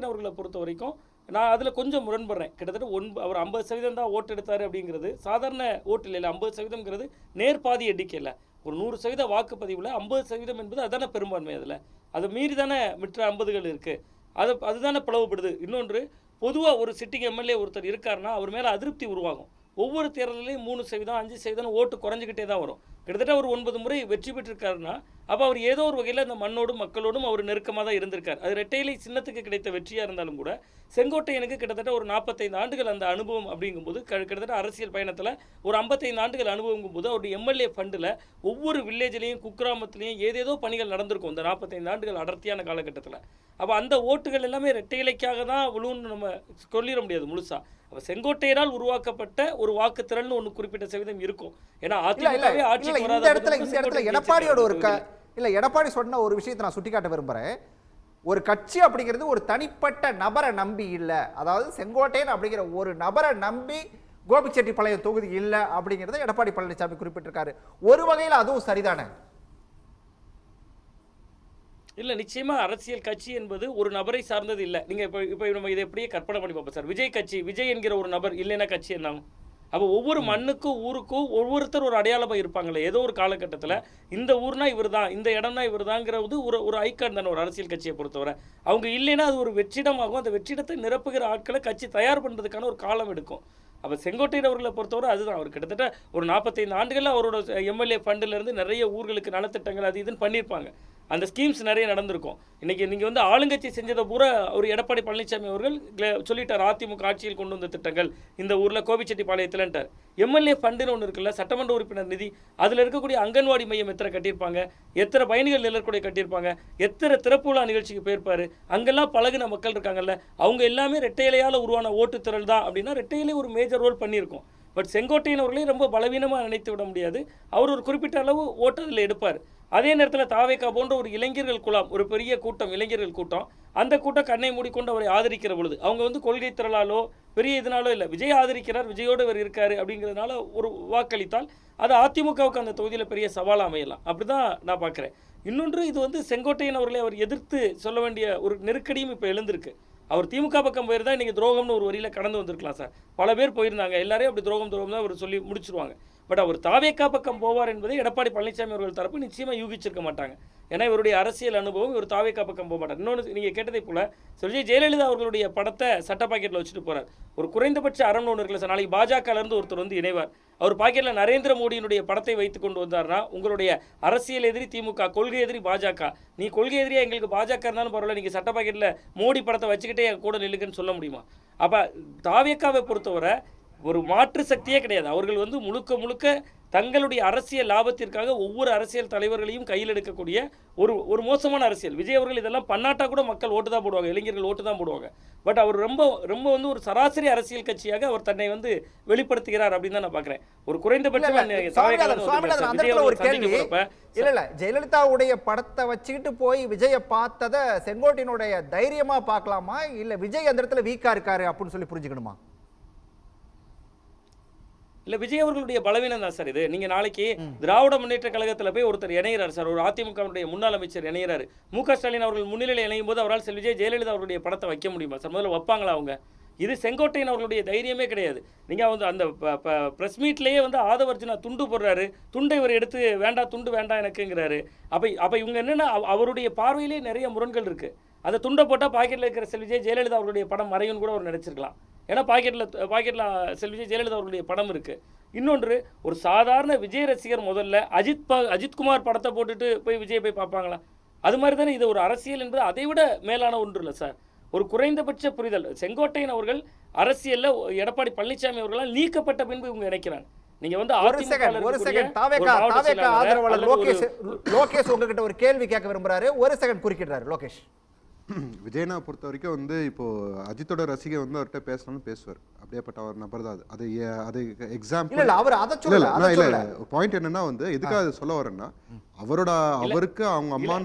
Speaker 3: அவர்களை பொறுத்த வரைக்கும் நான் அதில் கொஞ்சம் முரண்படுறேன். கிட்டத்தட்ட அவர் 50% தான் ஓட்டு எடுத்தார் அப்படிங்கிறது சாதாரண ஓட்டு இல்லை. 50%ங்கிறது நேர்பாதி எண்ணிக்கை இல்லை. ஒரு 100% வாக்குப்பதிவில் 50% என்பது அதுதானே பெரும்பான்மை. அதில் அதை மீறி தானே மற்ற 50கள் இருக்குது. அதுதானே பிளவுபடுது. இன்னொன்று, பொதுவாக ஒரு சிட்டிங் எம்எல்ஏ ஒருத்தர் இருக்காருன்னா அவர் மேலே அதிருப்தி உருவாகும். ஒவ்வொரு தேர்தலையும் 3%, 5% ஓட்டு குறைஞ்சிக்கிட்டே தான் வரும். கிட்டத்தட்ட ஒரு 9 முறை வெற்றி பெற்றிருக்காருன்னா அப்போ அவர் ஏதோ ஒரு வகையில் அந்த மண்ணோடும் மக்களோடும் அவர் நெருக்கமாக தான் இருந்திருக்கார். அது இரட்டையிலை சின்னத்துக்கு கிடைத்த வெற்றியாக இருந்தாலும் கூட செங்கோட்டையனுக்கு கிட்டத்தட்ட ஒரு 45 ஆண்டுகள் அந்த அனுபவம் அப்படிங்கும்போது, கிட்டத்தட்ட அரசியல் பயணத்தில் ஒரு 55 ஆண்டுகள் அனுபவங்கும்போது அவருடைய எம்எல்ஏ ஃபண்டில் ஒவ்வொரு வில்லேஜ்லேயும் குக்கிராமத்துலேயும் ஏதேதோ பணிகள் நடந்திருக்கும் இந்த 45 ஆண்டுகள் அடர்த்தியான காலகட்டத்தில். அப்போ அந்த ஓட்டுகள் எல்லாமே இரட்டையிலைக்காக தான் விழுன்னு நம்ம சொல்லிட முடியாது முழுசா. அப்போ செங்கோட்டையரால் உருவாக்கப்பட்ட ஒரு வாக்குத்திறன் ஒன்று குறிப்பிட்ட சதவீதம் இருக்கும். ஏன்னா அதிமுகவே ஆட்சிக்கு வராத
Speaker 1: இடத்துல எடப்பாடியோட ஒரு எடப்பாடி சொன்ன ஒரு விஷயத்தை நான் சுட்டிக்காட்ட விரும்புகிறேன். ஒரு கட்சி அப்படிங்கிறது ஒரு தனிப்பட்ட நபரை நம்பி இல்லை. அதாவது செங்கோட்டையன் அப்படிங்கிற ஒரு நபரை நம்பி கோபிச்செட்டிப்பாளையம் தொகுதி இல்லை அப்படிங்கிறத எடப்பாடி பழனிசாமி குறிப்பிட்டிருக்காரு. ஒரு வகையில் அதுவும் சரிதானே?
Speaker 3: இல்லை, நிச்சயமாக அரசியல் கட்சி என்பது ஒரு நபரை சார்ந்தது இல்லை. நீங்கள் இப்போ நம்ம இதை எப்படியே கற்பனை பண்ணி பார்ப்போம் சார். விஜய் என்கிற ஒரு நபர் இல்லைன்னா கட்சி என்னாகும்? அப்போ ஒவ்வொரு மண்ணுக்கும் ஊருக்கும் ஒவ்வொருத்தர் ஒரு அடையாளமாக இருப்பாங்களே. ஏதோ ஒரு காலகட்டத்தில் இந்த ஊர்னா இவர் தான், இந்த இடம்னா இவர் தாங்கிறது ஒரு ஐக்கான் தானே ஒரு அரசியல் கட்சியை பொறுத்தவரை. அவங்க இல்லைன்னா அது ஒரு வெற்றிடமாகும். அந்த வெற்றிடத்தை நிரப்புகிற ஆட்களை கட்சி தயார் பண்ணுறதுக்கான ஒரு காலம் எடுக்கும். அப்போ செங்கோட்டையன் அவர்களை பொறுத்தவரை அதுதான். அவர் கிட்டத்தட்ட ஒரு 45 ஆண்டுகளில் அவரோட எம்எல்ஏ ஃபண்டிலேருந்து நிறைய ஊர்களுக்கு நலத்திட்டங்கள் அது இதுன்னு பண்ணியிருப்பாங்க. அந்த ஸ்கீம்ஸ் நிறைய நடந்திருக்கும். இன்றைக்கி நீங்கள் வந்து ஆளுங்கட்சி செஞ்சதை பூரா ஒரு எடப்பாடி பழனிசாமி அவர்கள் சொல்லிட்டார். அதிமுக ஆட்சியில் கொண்டு வந்த திட்டங்கள் இந்த ஊரில் கோபிச்செட்டிப்பாளையத்தில்ன்ட்டார். எம்எல்ஏ ஃபண்டுன்னு ஒன்று இருக்குல்ல, சட்டமன்ற உறுப்பினர் நிதி, அதில் இருக்கக்கூடிய அங்கன்வாடி மையம் எத்தனை கட்டியிருப்பாங்க, எத்தனை பயணிகள் நிழற்குடை கட்டியிருப்பாங்க, எத்தனை திறப்பு விழா நிகழ்ச்சிக்கு போயிருப்பார், அங்கெல்லாம் பழகின மக்கள் இருக்காங்கல்ல, அவங்க எல்லாமே ரெட்டையிலையால் உருவான ஓட்டுத்திறல் தான். அப்படின்னா ரெட்டையிலே ஒரு மேஜர் ரோல் பண்ணியிருக்கோம். பட் செங்கோட்டையன் அவர்களையும் ரொம்ப பலவீனமாக நினைத்து விட முடியாது. அவர் ஒரு குறிப்பிட்ட அளவு ஓட்டு அதில் எடுப்பார். அதே நேரத்தில் தாவேக்கா போன்ற ஒரு இளைஞர்கள் குழாம், ஒரு பெரிய கூட்டம், இளைஞர்கள் கூட்டம், அந்த கூட்டம் கண்ணை மூடிக்கொண்டு அவரை ஆதரிக்கிற பொழுது அவங்க வந்து கொள்கை திரளாலோ பெரிய இதனாலோ இல்லை, விஜய் ஆதரிக்கிறார், விஜயோடு இவர் இருக்காரு அப்படிங்கிறதுனால ஒரு வாக்களித்தால் அது அதிமுகவுக்கு அந்த தொகுதியில் பெரிய சவாலாக அமையலாம். அப்படி தான் நான் பார்க்குறேன். இன்னொன்று, இது வந்து செங்கோட்டையன் அவர்களை அவர் எதிர்த்து சொல்ல வேண்டிய ஒரு நெருக்கடியும் இப்போ எழுந்திருக்கு. அவர் திமுக பக்கம் போயிருந்தால் இன்றைக்கி துரோகம்னு ஒரு வரியில் கடந்து வந்திருக்கலாம் சார். பல பேர் போயிருந்தாங்க, எல்லாரையும் அப்படி துரோகம் தான் அவர் சொல்லி முடிச்சிருவாங்க. பட் அவர் தாவேக்கா பக்கம் போவார் என்பதை எடப்பாடி பழனிசாமி அவர்கள் தரப்பு நிச்சயமாக யூகிச்சிருக்க மாட்டாங்க. ஏன்னா இவருடைய அரசியல் அனுபவம், இவர் தாவேக்கா பக்கம் போக மாட்டார். இன்னொன்று, நீங்கள் கேட்டதை போல விஜய் ஜெயலலிதா அவர்களுடைய படத்தை சட்ட பாக்கெட்டில் வச்சுட்டு போகிறார். ஒரு குறைந்தபட்ச அறம் ஒன்று இருக்குல்ல சார். நாளைக்கு பாஜகலேருந்து ஒருத்தர் வந்து இணைவார், அவர் பாக்கெட்டில் நரேந்திர மோடியினுடைய படத்தை வைத்து கொண்டு வந்தார்னா உங்களுடைய அரசியல் எதிரி திமுக, கொள்கை எதிரி பாஜக. நீ கொள்கை எதிரியாக எங்களுக்கு பாஜக இருந்தாலும் பரவாயில்ல, நீங்கள் சட்ட பாக்கெட்டில் மோடி படத்தை வச்சுக்கிட்டே என் கூட நில்லுக்குன்னு சொல்ல முடியுமா? அப்போ தாவேக்காவை பொறுத்தவரை ஒரு மாற்று சக்தியே கிடையாது. அவர்கள் வந்து முழுக்க முழுக்க தங்களுடைய அரசியல் லாபத்திற்காக ஒவ்வொரு அரசியல் தலைவர்களையும் கையில் எடுக்கக்கூடிய ஒரு மோசமான அரசியல். விஜய் அவர்கள் இதெல்லாம் பண்ணாட்டா கூட மக்கள் ஓட்டு தான் போடுவாங்க, இளைஞர்கள் ஓட்டு தான் போடுவாங்க. பட் அவர் ரொம்ப ரொம்ப வந்து ஒரு சராசரி அரசியல் கட்சியாக அவர் தன்னை வந்து வெளிப்படுத்துகிறார் அப்படின்னு தான் நான் பார்க்குறேன். ஒரு குறைந்தபட்சம்
Speaker 1: ஒரு கேள்வி இல்ல ஜெயலலிதாவுடைய படத்தை வச்சுக்கிட்டு போய் விஜயை பார்த்ததை செங்கோட்டையனுடைய தைரியமா பார்க்கலாமா, இல்ல விஜய் அந்த இடத்துல வீக்கா இருக்காரு அப்படின்னு சொல்லி புரிஞ்சுக்கணுமா?
Speaker 3: இல்லை, விஜய் அவர்களுடைய பலவீனம் தான் சார் இது. நீங்கள் நாளைக்கு திராவிட முன்னேற்ற கழகத்தில் போய் ஒருத்தர் இணைகிறார் சார், ஒரு அதிமுகவுடைய முன்னாள் அமைச்சர் இணைகிறாரு. முக ஸ்டாலின் அவர்கள் முன்னிலையில் இணையும் போது அவரால் விஜய் ஜெயலலிதா அவருடைய படத்தை வைக்க முடியுமா சார்? முதல்ல வைப்பாங்களா அவங்க? இது செங்கோட்டையன் அவர்களுடைய தைரியமே கிடையாது. நீங்கள் வந்து அந்த ப்ரெஸ் மீட்லேயே வந்து ஆதவர்ஜுனா துண்டு போடுறாரு, துண்டை இவர் எடுத்து வேண்டாம், துண்டு வேண்டாம் எனக்குங்கிறாரு. அப்போ இவங்க என்னென்னா அவருடைய பார்வையிலே நிறைய முரண்கள் இருக்குது. அதை துண்டை போட்டால் பாக்கெட்டில் இருக்கிற விஜய் ஜெயலலிதா அவருடைய படம் மறையும்னு கூட அவர் நினச்சிருக்கலாம். ஏன்னா பாக்கெட்டில் விஜய் ஜெயலலிதா அவர்களுடைய படம் இருக்குது. இன்னொன்று, ஒரு சாதாரண விஜய் ரசிகர் முதல்ல அஜித்குமார் படத்தை போட்டுட்டு போய் விஜய் போய் பார்ப்பாங்களா? அது மாதிரி தானே இது ஒரு அரசியல் என்பது அதை விட மேலான ஒன்று இல்லை சார். ஒரு குறைந்தபட்ச புரிதல். செங்கோட்டையன் அவர்கள் அரசியல்ல எடப்பாடி பழனிசாமி அவர்களால் நீக்கப்பட்ட பின்பு இவங்க நினைக்கிறாங்க. நீங்க வந்து
Speaker 1: லோகேஷ் உங்ககிட்ட ஒரு கேள்வி கேட்க விரும்புறாரு, ஒரு செகண்ட் குறுக்கிடுறாரு லோகேஷ்.
Speaker 4: விஜயனா பொறுத்த வரைக்கும் வந்து இப்போ அஜித்தோட ரசிகை வந்து அவர்கிட்ட பேசணும்னு பேசுவார். அப்படியேப்பட்ட ஒரு நபர் தான் அது. அது எக்ஸாம்பிள்
Speaker 1: இல்ல அவர் அத சொல்லல.
Speaker 4: இல்ல பாயிண்ட் என்னன்னா வந்து எதுக்காக அதை சொல்ல வரேன்னா, அவருக்கு அவங்க அம்மா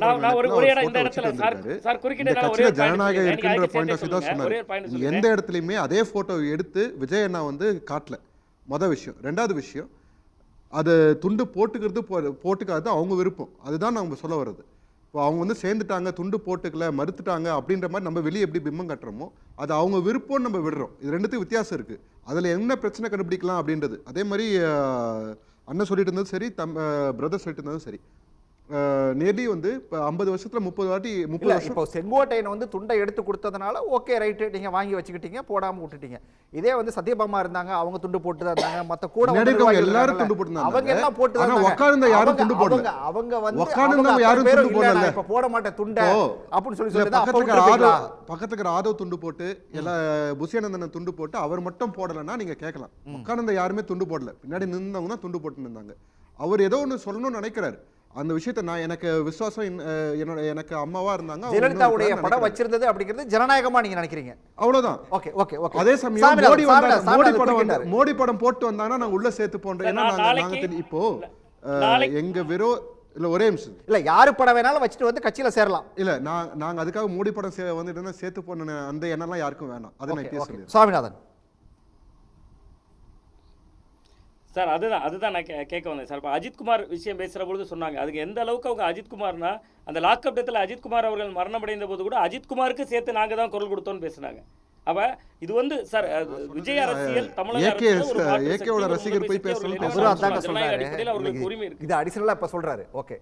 Speaker 4: ஜனநாயகம் இருக்குன்ற பாயிண்ட் ஆஃப் வியூ தான் சொன்னாரு. எந்த இடத்துலயுமே அதே போட்டோ எடுத்து விஜய் அண்ணா வந்து காட்டல. மொதல் விஷயம். ரெண்டாவது விஷயம், அது துண்டு போட்டுக்கிறது அவங்க விருப்பம். அதுதான் நம்ம சொல்ல வர்றது. இப்போ அவங்க வந்து சேர்ந்துட்டாங்க, துண்டு போட்டுக்கல, மறுத்துட்டாங்க அப்படின்ற மாதிரி நம்ம வெளியே எப்படி பிம்பம் கட்டுறோமோ அது அவங்க விருப்பம்னு நம்ம விடுறோம். இது ரெண்டுத்துக்கும் வித்தியாசம் இருக்குது. அதில் என்ன பிரச்சனை கண்டுபிடிக்கலாம் அப்படின்றது. அதே மாதிரி அண்ணன் சொல்லிட்டு இருந்ததும் சரி, பிரதர் சொல்லிட்டு இருந்ததும் சரி, நேர்லி வந்து இப்போ 50 வருஷத்துல 30 வாட்டி 30 வருஷம்
Speaker 1: இப்போ செங்கோட்டையன் வந்து துண்டை எடுத்து கொடுத்ததுனால ஓகே ரைட்டு, நீங்கள் வாங்கி வச்சுக்கிட்டீங்க, போடாமல் விட்டுட்டீங்க. இதே வந்து சத்யபாமா இருந்தாங்க, அவங்க துண்டு போட்டு தான் இருந்தாங்க, மற்ற கூட
Speaker 4: எல்லாரும் துண்டு போட்டு
Speaker 1: அவங்க எல்லாம் போட்டு தான்
Speaker 4: உட்கார்ந்த யாரும் துண்டு போடல.
Speaker 1: அவங்க வந்து
Speaker 4: உட்கார்ந்த யாரும் துண்டு போடல.
Speaker 1: இப்போ போட மாட்டேன் துண்டை அப்படின்னு சொல்லி
Speaker 4: பக்கத்துக்கு ஆதவ் துண்டு போட்டு எல்லாம் புசியானந்தன் துண்டு போட்டு அவர் மட்டும் போடலைன்னா நீங்க கேட்கலாம். உட்கார்ந்த யாருமே துண்டு போடல, பின்னாடி நின்றவங்க தான் துண்டு போட்டு இருந்தாங்க. அவர் ஏதோ ஒன்று சொல்லணும்னு நினைக்கிறாரு. அந்த விஷயத்தை நான் எனக்கு விசுவாசம், எனக்கு அம்மாவா இருந்தாங்க,
Speaker 1: ஜெயலலிதாவுடைய படம் வச்சிருந்தது அப்படிங்கிறது ஜனநாயகமா நீங்க நினைக்கிறீங்க?
Speaker 4: அவ்வளவுதான்.
Speaker 1: Okay okay okay.
Speaker 4: அதே சமயம் மோடி படம் போட்டு வந்தாங்கன்னா நாங்க உள்ள சேர்த்து போன்றோம். ஏன்னா நாங்க இப்போ எங்க வெறும் இல்ல ஒரே நிமிஷம்
Speaker 1: இல்ல யாரு படம் வேணாலும் வச்சுட்டு வந்து கட்சியில சேரலாம்.
Speaker 4: இல்ல நாங்க அதுக்காக மோடி படம் வந்துட்டு சேர்த்து போன அந்த எண்ணம்லாம் யாருக்கும் வேணாம். அதை நான் பேசுறேன்.
Speaker 1: சுவாமிநாதன்
Speaker 3: சார், அதுதான் நான் கேட்க வந்தேன் சார். இப்போ அஜித்குமார் விஷயம் பேசுகிற பொழுது சொன்னாங்க, அதுக்கு எந்த அளவுக்கு அவங்க அஜித்குமார்னா அந்த லாக்அப் டெத்தில் அஜித்குமார் அவர்கள் மரணமடைந்த போது கூட அஜித்குமாருக்கு சேர்த்து நாங்கள் தான் குரல் கொடுத்தோம்னு பேசுனாங்க. அப்ப இது வந்து சார் விஜய் அரசியல் தமிழக
Speaker 4: ரசிகர் போய் பேசுறது
Speaker 3: அவர்களுக்கு உரிமை இருக்கு.
Speaker 1: இது அடிஷனலா இப்ப சொல்றாரு. ஓகே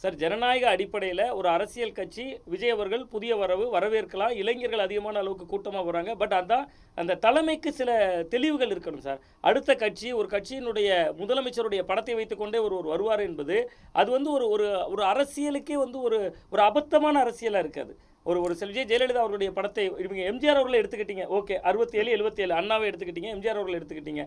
Speaker 3: சார், ஜனநாயக அடிப்படையில் ஒரு அரசியல் கட்சி விஜய் அவர்கள் புதிய வரவேற்கலாம். இளைஞர்கள் அதிகமான அளவுக்கு கூட்டமாக போகிறாங்க. பட் அதான் அந்த தலைமைக்கு சில தெளிவுகள் இருக்கணும் சார். அடுத்த கட்சி ஒரு கட்சியினுடைய முதலமைச்சருடைய படத்தை வைத்துக்கொண்டே ஒருவர் வருவார் என்பது அது வந்து ஒரு அரசியலுக்கே வந்து ஒரு அபத்தமான அரசியலாக இருக்காது. ஒரு விஜய் ஜெயலலிதா அவர்களுடைய படத்தை இவங்க எம்ஜிஆர் அவர்களை எடுத்துக்கிட்டீங்க, ஓகே 67 77 அண்ணாவை எடுத்துக்கிட்டீங்க, எம்ஜிஆர் அவர்களை எடுத்துக்கிட்டீங்க.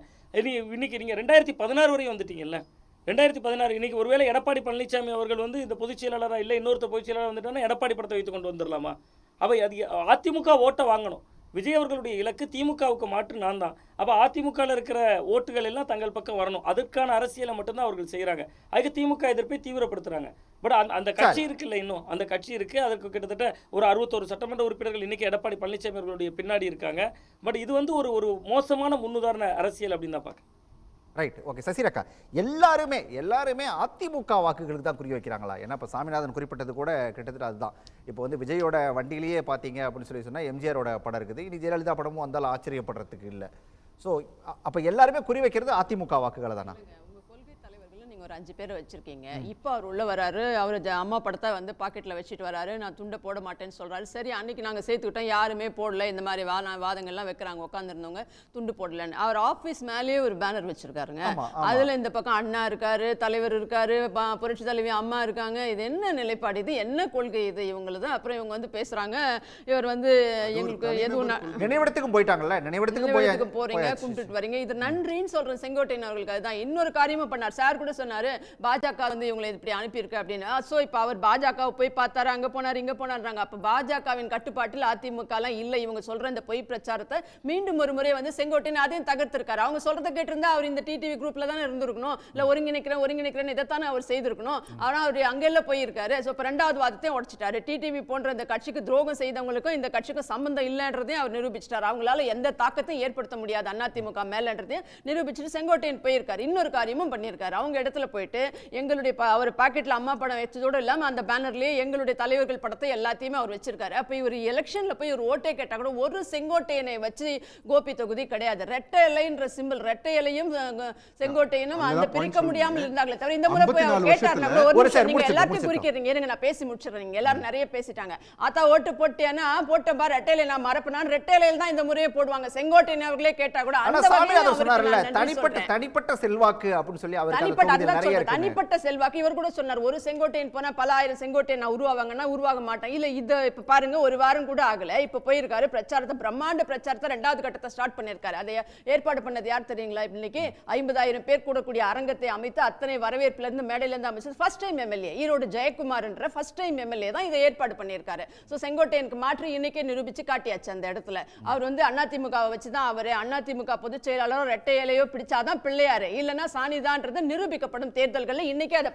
Speaker 3: இன்னைக்கு நீங்கள் 2016 வரையும் வந்துட்டீங்கல்ல. 2016 இன்னைக்கு ஒருவேளை எடப்பாடி பழனிசாமி அவர்கள் வந்து இந்த பொதுச் செயலாளராக இல்லை இன்னொருத்தர் பொதுச் செயலாளர் வந்துட்டாங்கன்னா எடப்பாடி படத்தை வைத்து கொண்டு வந்துடலாமா? அவை அது அதிமுக ஓட்டை வாங்கணும். விஜய் அவர்களுடைய இலக்கு திமுகவுக்கு மாற்று நான் தான். அப்போ அதிமுகவில் இருக்கிற ஓட்டுகள் எல்லாம் தங்கள் பக்கம் வரணும். அதற்கான அரசியலை மட்டும்தான் அவர்கள் செய்கிறாங்க. அதுக்கு திமுக எதிர்ப்பை தீவிரப்படுத்துகிறாங்க. பட் அந்த கட்சி இருக்குல்ல, இன்னும் அந்த கட்சி இருக்குது. அதற்கு கிட்டத்தட்ட ஒரு 61 சட்டமன்ற உறுப்பினர்கள் இன்றைக்கி எடப்பாடி பழனிசாமி அவர்களுடைய பின்னாடி இருக்காங்க. பட் இது வந்து ஒரு மோசமான முன்னுதாரண அரசியல் அப்படின்னு தான் பார்க்குறேன்.
Speaker 1: Right, okay. சசிரேகா, எல்லாருமே அதிமுக வாக்குகளுக்கு தான் குறி வைக்கிறாங்களா? ஏன்னா இப்போ சாமிநாதன் குறிப்பிட்டது கூட கிட்டத்தட்ட அதுதான். இப்போ வந்து விஜயோட வண்டியிலேயே பார்த்தீங்க அப்படின்னு சொல்லி சொன்னால் எம்ஜிஆரோட படம் இருக்குது. இனி ஜெயலலிதா படமும் வந்தாலும் ஆச்சரியப்படுறதுக்கு இல்லை. ஸோ அப்போ எல்லாருமே குறி வைக்கிறது அதிமுக வாக்குகளை தானா?
Speaker 6: கொள்கை தலைவர்கள் நீங்க ஒரு 5 பேர் வச்சிருக்கீங்க. இப்போ அவர் உள்ள வராரு, அவர் அம்மா படத்தை வந்து பாக்கெட்ல வச்சுட்டு வராரு, நான் துண்டை போட மாட்டேன்னு சொல்றாரு. சரி, அன்னைக்கு நாங்க சேர்த்துக்கிட்டோம், யாருமே போடல, இந்த மாதிரி வாதங்கள்லாம் வைக்கிறாங்க உட்காந்துருந்தவங்க, துண்டு போடலன்னு. அவர் ஆஃபீஸ் மேலேயே ஒரு பேனர் வச்சிருக்காருங்க. அதுல இந்த பக்கம் அண்ணா இருக்காரு, தலைவர் இருக்காரு, புரட்சி தலைவி அம்மா இருக்காங்க. இது என்ன நிலைப்பாடு, இது என்ன கொள்கை இது இவங்களுது? அப்புறம் இவங்க வந்து பேசுறாங்க, இவர் வந்து எங்களுக்கு எதுவும்
Speaker 1: நினைவிடத்துக்கும் போயிட்டாங்கல்ல, நினைவிடத்துக்கும்
Speaker 6: போறீங்க, கும்பிட்டுட்டு வரீங்க, இது நன்றின்னு சொல்றேன் செங்கோட்டையன் அவர்களுக்கு. அதுதான் இன்னொரு காரியமும் பண்ணார். சார் கூட சொன்னாரு, பாஜக வந்து இவங்களை இப்படி அனுப்பியிருக்கு அப்படின்னு. சோ இப்ப அவர் பாஜக போய் பார்த்தாரு, அங்க போனாரு, இங்க போனாருறாங்க. அப்ப பாஜகவின் கட்டுப்பாட்டில் அதிமுக எல்லாம் இல்ல. இவங்க சொல்ற இந்த பொய் பிரச்சாரத்தை மீண்டும் ஒரு முறை வந்து செங்கோட்டையன் அதையும் தகர்த்திருக்காரு. அவங்க சொல்றதை கேட்டிருந்தா அவர் இந்த டிடிவி குரூப்ல தானே இருந்திருக்கணும், இல்ல ஒருங்கிணைக்கிறேன் இதைத்தானே அவர் செய்திருக்கணும். ஆனா அவர் அங்கெல்லாம் போயிருக்காரு. சோ இப்ப 2வது வாதத்தையும் உடைச்சிட்டாரு. டிடிவி போன்ற இந்த கட்சிக்கு துரோகம் செய்தவங்களுக்கும் இந்த கட்சிக்கும் சம்பந்தம் இல்லைன்றதையும் அவர் நிரூபிச்சிட்டார். அவங்களால எந்த தாக்கத்தையும் ஏற்படுத்த முடியாது அதிமுக மேலன்றதையும் நிரூபிச்சுட்டு செங்கோட்டையன் போயிருக்காரு. இன்னொரு காரியமும் பண்ணியிருக்காரு. அவங்க இடத்துல போயிட்டு எங்களுடைய அவர் பாக்கெட்ல அம்மா படம் வச்சதோடு இல்லாம அந்த பேனர்லயே எங்களுடைய தலைவர்கள் படத்தை எல்லாத்தையுமே அவர் வச்சிருக்காரு. அப்ப இவர் எலெக்ஷன்ல போய் ஒரு ஓட்டே கேட்டா கூட ஒரு செங்கோட்டையனை வச்சு கோபி தொகுதி கிடையாது. ரெட்டை இலைன்ற சிம்பிள், ரெட்டை இலையும் செங்கோட்டையனும் அந்த பிரிக்க முடியாமல் இருந்தாங்களே தவிர இந்த முறை போய் அவர் கேட்டாருன்னா கூட ஒரு நிமிஷம் நீங்க எல்லாத்தையும் குறிக்கிறீங்க, இருங்க நான் பேசி முடிச்சிடுறேன். எல்லாரும் நிறைய பேசிட்டாங்க. ஆத்தா ஓட்டு போட்டேன்னா போட்ட பார் ரெட்டையில நான் மறப்பேன், ரெட்டையில தான் இந்த முறையை போடுவாங்க. செங்கோட்டையன் அவர்களே கேட்டா கூட அந்த
Speaker 1: தனிப்பட்ட செல்வாக்கு அப்படின்னு சொல்லி அவர்
Speaker 6: தனிப்பட்ட செல்வாக்கு இவர் கூட சொன்னார். ஒரு செங்கோட்டையன் போனா பல ஆயிரம் செங்கோட்டையன் உருவாவாங்கன்னா உருவாக மாட்டேன். இல்ல இது இப்ப பாருங்க, ஒரு வாரம் கூட ஆகல, இப்ப போயிருக்காரு பிரச்சாரத்தை, பிரம்மாண்ட பிரச்சாரத்தை 2வது கட்டத்தை ஸ்டார்ட் பண்ணிருக்காரு. அதை ஏற்பாடு பண்ணது யார் தெரியுங்களா? இன்னைக்கு 50,000 பேர் கூடக்கூடிய அரங்கத்தை அமைத்து அத்தனை வரவேற்புல இருந்து மேடையில இருந்து அமைச்சது first time MLA Erode Jayakumar என்ற ஃபர்ஸ்ட் டைம் எம்எல்ஏ தான் இதை ஏற்பாடு பண்ணியிருக்காரு. ஸோ செங்கோட்டையனுக்கு மாற்றி இன்னைக்கே நிரூபிச்சு காட்டியாச்சு. அந்த இடத்துல அவர் வந்து அதிமுகவை வச்சுதான் அவரு அதிமுக பொதுச் செயலாளரோ ரெட்டை இலையோ பிடிச்சாதான் பிள்ளையாரு, இல்லைன்னா சாணிதான்றது நிரூபிக்கப்படும் தேர்தல்கள்ல. இன்னைக்கே அதை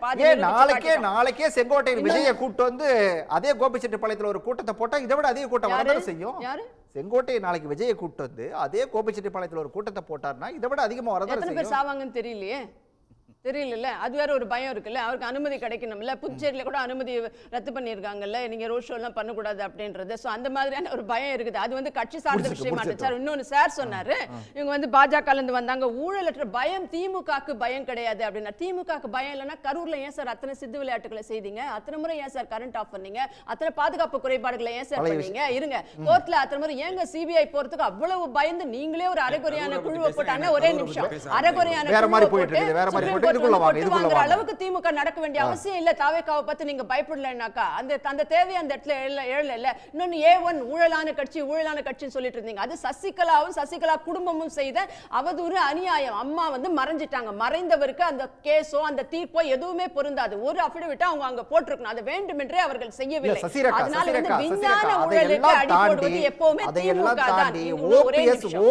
Speaker 1: நாளைக்கே செங்கோட்டையன் விஜயை கூட்டு வந்து அதே கோபிச்செட்டிப்பாளையத்துல ஒரு கூட்டத்தை போட்டா இதை விட அதிக கூட்டம் வரதான் செய்யும். செங்கோட்டையன் நாளைக்கு விஜயை கூட்டு வந்து அதே கோபிச்செட்டிப்பாளையத்துல ஒரு கூட்டத்தை போட்டார்னா இதை விட அதிகமா வரதான் செய்யும்.
Speaker 6: சாவாங்கன்னு தெரியலையே, தெரியல. அது வேற ஒரு பயம் இருக்குல்ல, அவருக்கு அனுமதி கிடைக்கணும்ல. புதுச்சேரியில கூட அனுமதி ரத்து பண்ணியிருக்காங்கல்ல, நீங்க ரோட் ஷோ எல்லாம் பண்ணக்கூடாது அப்படின்றது. ஸோ அந்த மாதிரியான ஒரு பயம் இருக்குது. அது வந்து கட்சி சார்ந்த விஷயமா சார். இன்னொன்னு சார் சொன்னாரு, இவங்க வந்து பாஜக இருந்து வந்தாங்க, ஊழலற்ற பயம், திமுகக்கு பயம் கிடையாது அப்படின்னா. திமுகக்கு பயம் இல்லைன்னா கரூர்ல ஏன் சார் அத்தனை சித்து விளையாட்டுகளை செய்தீங்க? அத்தனை முறை ஏன் சார் கரண்ட் ஆஃப் பண்ணீங்க? அத்தனை பாதுகாப்பு குறைபாடுகளை ஏன் சார் பண்ணீங்க? இருங்க, கோர்ட்ல அத்தனை முறை ஏங்க சிபிஐ போறதுக்கு அவ்வளவு பயந்து நீங்களே ஒரு அரைகுறையான குழுவை போட்டாங்க. ஒரே நிமிஷம், அரைகுறையான அளவுக்கு திமுக நடக்க வேண்டிய அவசியம் இல்ல. தாவேக்காவை பத்தி நீங்க பயப்படலனாக்கா அந்த தேவை அந்த இடத்துல எழல. இன்னொன்னு A1 ஊழலான கட்சின்னு சொல்லிட்டு இருந்தீங்க. அது சசிகலாவும் சசிகலா குடும்பமும் செய்த அவதூறு, அநியாயம். அம்மா வந்து மறைஞ்சிட்டாங்க. மறைந்தவருக்கு அந்த கேஸோ அந்த தீர்ப்போ எதுவுமே பொருந்தாது. ஒரு அபிடவிட் அவங்க அங்க போட்டிருக்கணும். அது வேண்டுமென்றே அவர்கள் செய்யவில்லை. அதனால வந்து விஞ்ஞான ஊழலுக்கு அடிபடுவது எப்பவுமே திமுக தான்.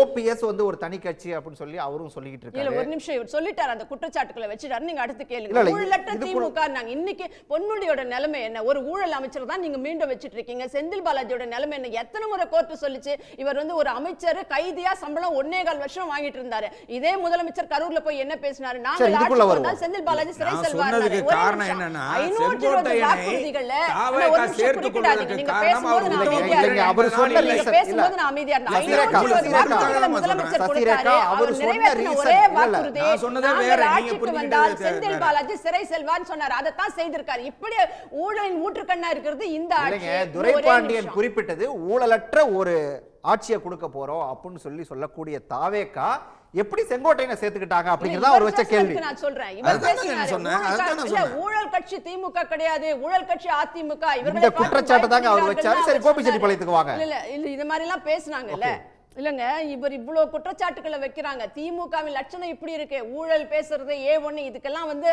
Speaker 1: ஓபிஎஸ் வந்து ஒரு தனி கட்சி அப்படின்னு சொல்லி அவரும் சொல்லிட்டு இருக்காரு.
Speaker 6: இல்ல ஒரு நிமிஷம், இவர் சொல்லிட்டார் அந்த குற்றச்சாட்டுகளை வச்சுட்டாரு. நீங்க அடுத்து கேளுங்க. ஊழலற்ற திமுக நாங்க இன்னைக்கு பொன்முடியோட நிலைமை என்ன? ஒரு ஊழல் அமைச்சர் தான் நீங்க மீண்டும் வச்சிட்டு இருக்கீங்க. செந்தில் பாலாஜியோட நிலைமை என்ன? எத்தனை முறை கோர்ட் சொல்லிச்சு இவர் வந்து ஒரு அமைச்சர் கைதியா சம்பளம் 1.25 வருஷம் வாங்கிட்டு இருந்தாரு. இதே முதலமைச்சர் கரூர்ல போய் என்ன பேசினாரு? நாங்கள் ஆட்சிக்கு வந்தால் செந்தில் பாலாஜி சிறை செல்வார்.
Speaker 2: காரணம் என்னன்னா செங்கோட்டையனை தாவேகா சேர்த்துக் கொள்வதற்கு காரணம்
Speaker 1: அவர் சொன்ன
Speaker 6: பேசும்போது நான் அமைதியா இருந்தேன். முதலமைச்சர் கொடுத்தாரு, அவர் நிறைவேற்றின ஒரே வாக்குறுதி ஆட்சிக்கு வந்தால் செந்தில் பாலாஜி சிறை செல்வான்னு சொன்னார். அதைத்தான் செய்திருக்காரு. இப்படி ஊழலின் ஊற்றுக்கண்ணா இருக்கிறது இந்த ஆட்சி.
Speaker 1: துரைபாண்டியன் குறிப்பிட்டது ஊழலற்ற ஒரு ஆட்சியை கொடுக்க போறோம் அப்படின்னு சொல்லக்கூடிய தாவேகா எப்படி செங்கோட்டையனை சேர்த்துக்கிட்டாங்க அப்படிங்கறத அவர் வச்ச கேள்வி.
Speaker 6: நான் சொல்றேன், ஊழல் கட்சி திமுக கிடையாது, ஊழல் கட்சி அதிமுக.
Speaker 1: இந்த குற்றச்சாட்டு தாங்க அவர் வச்சாரு. சரி, கோபிச்செட்டிப்பாளையத்துக்கு வாங்க.
Speaker 6: இல்ல இது மாதிரி எல்லாம் பேசுனாங்கல்ல. இல்லங்க, இவர் இவ்வளவு குற்றச்சாட்டுகளை வைக்கிறாங்க. திமுகவின் லட்சணம் இப்படி இருக்கு, ஊழல் பேசுறது A1, இதுக்கெல்லாம் வந்து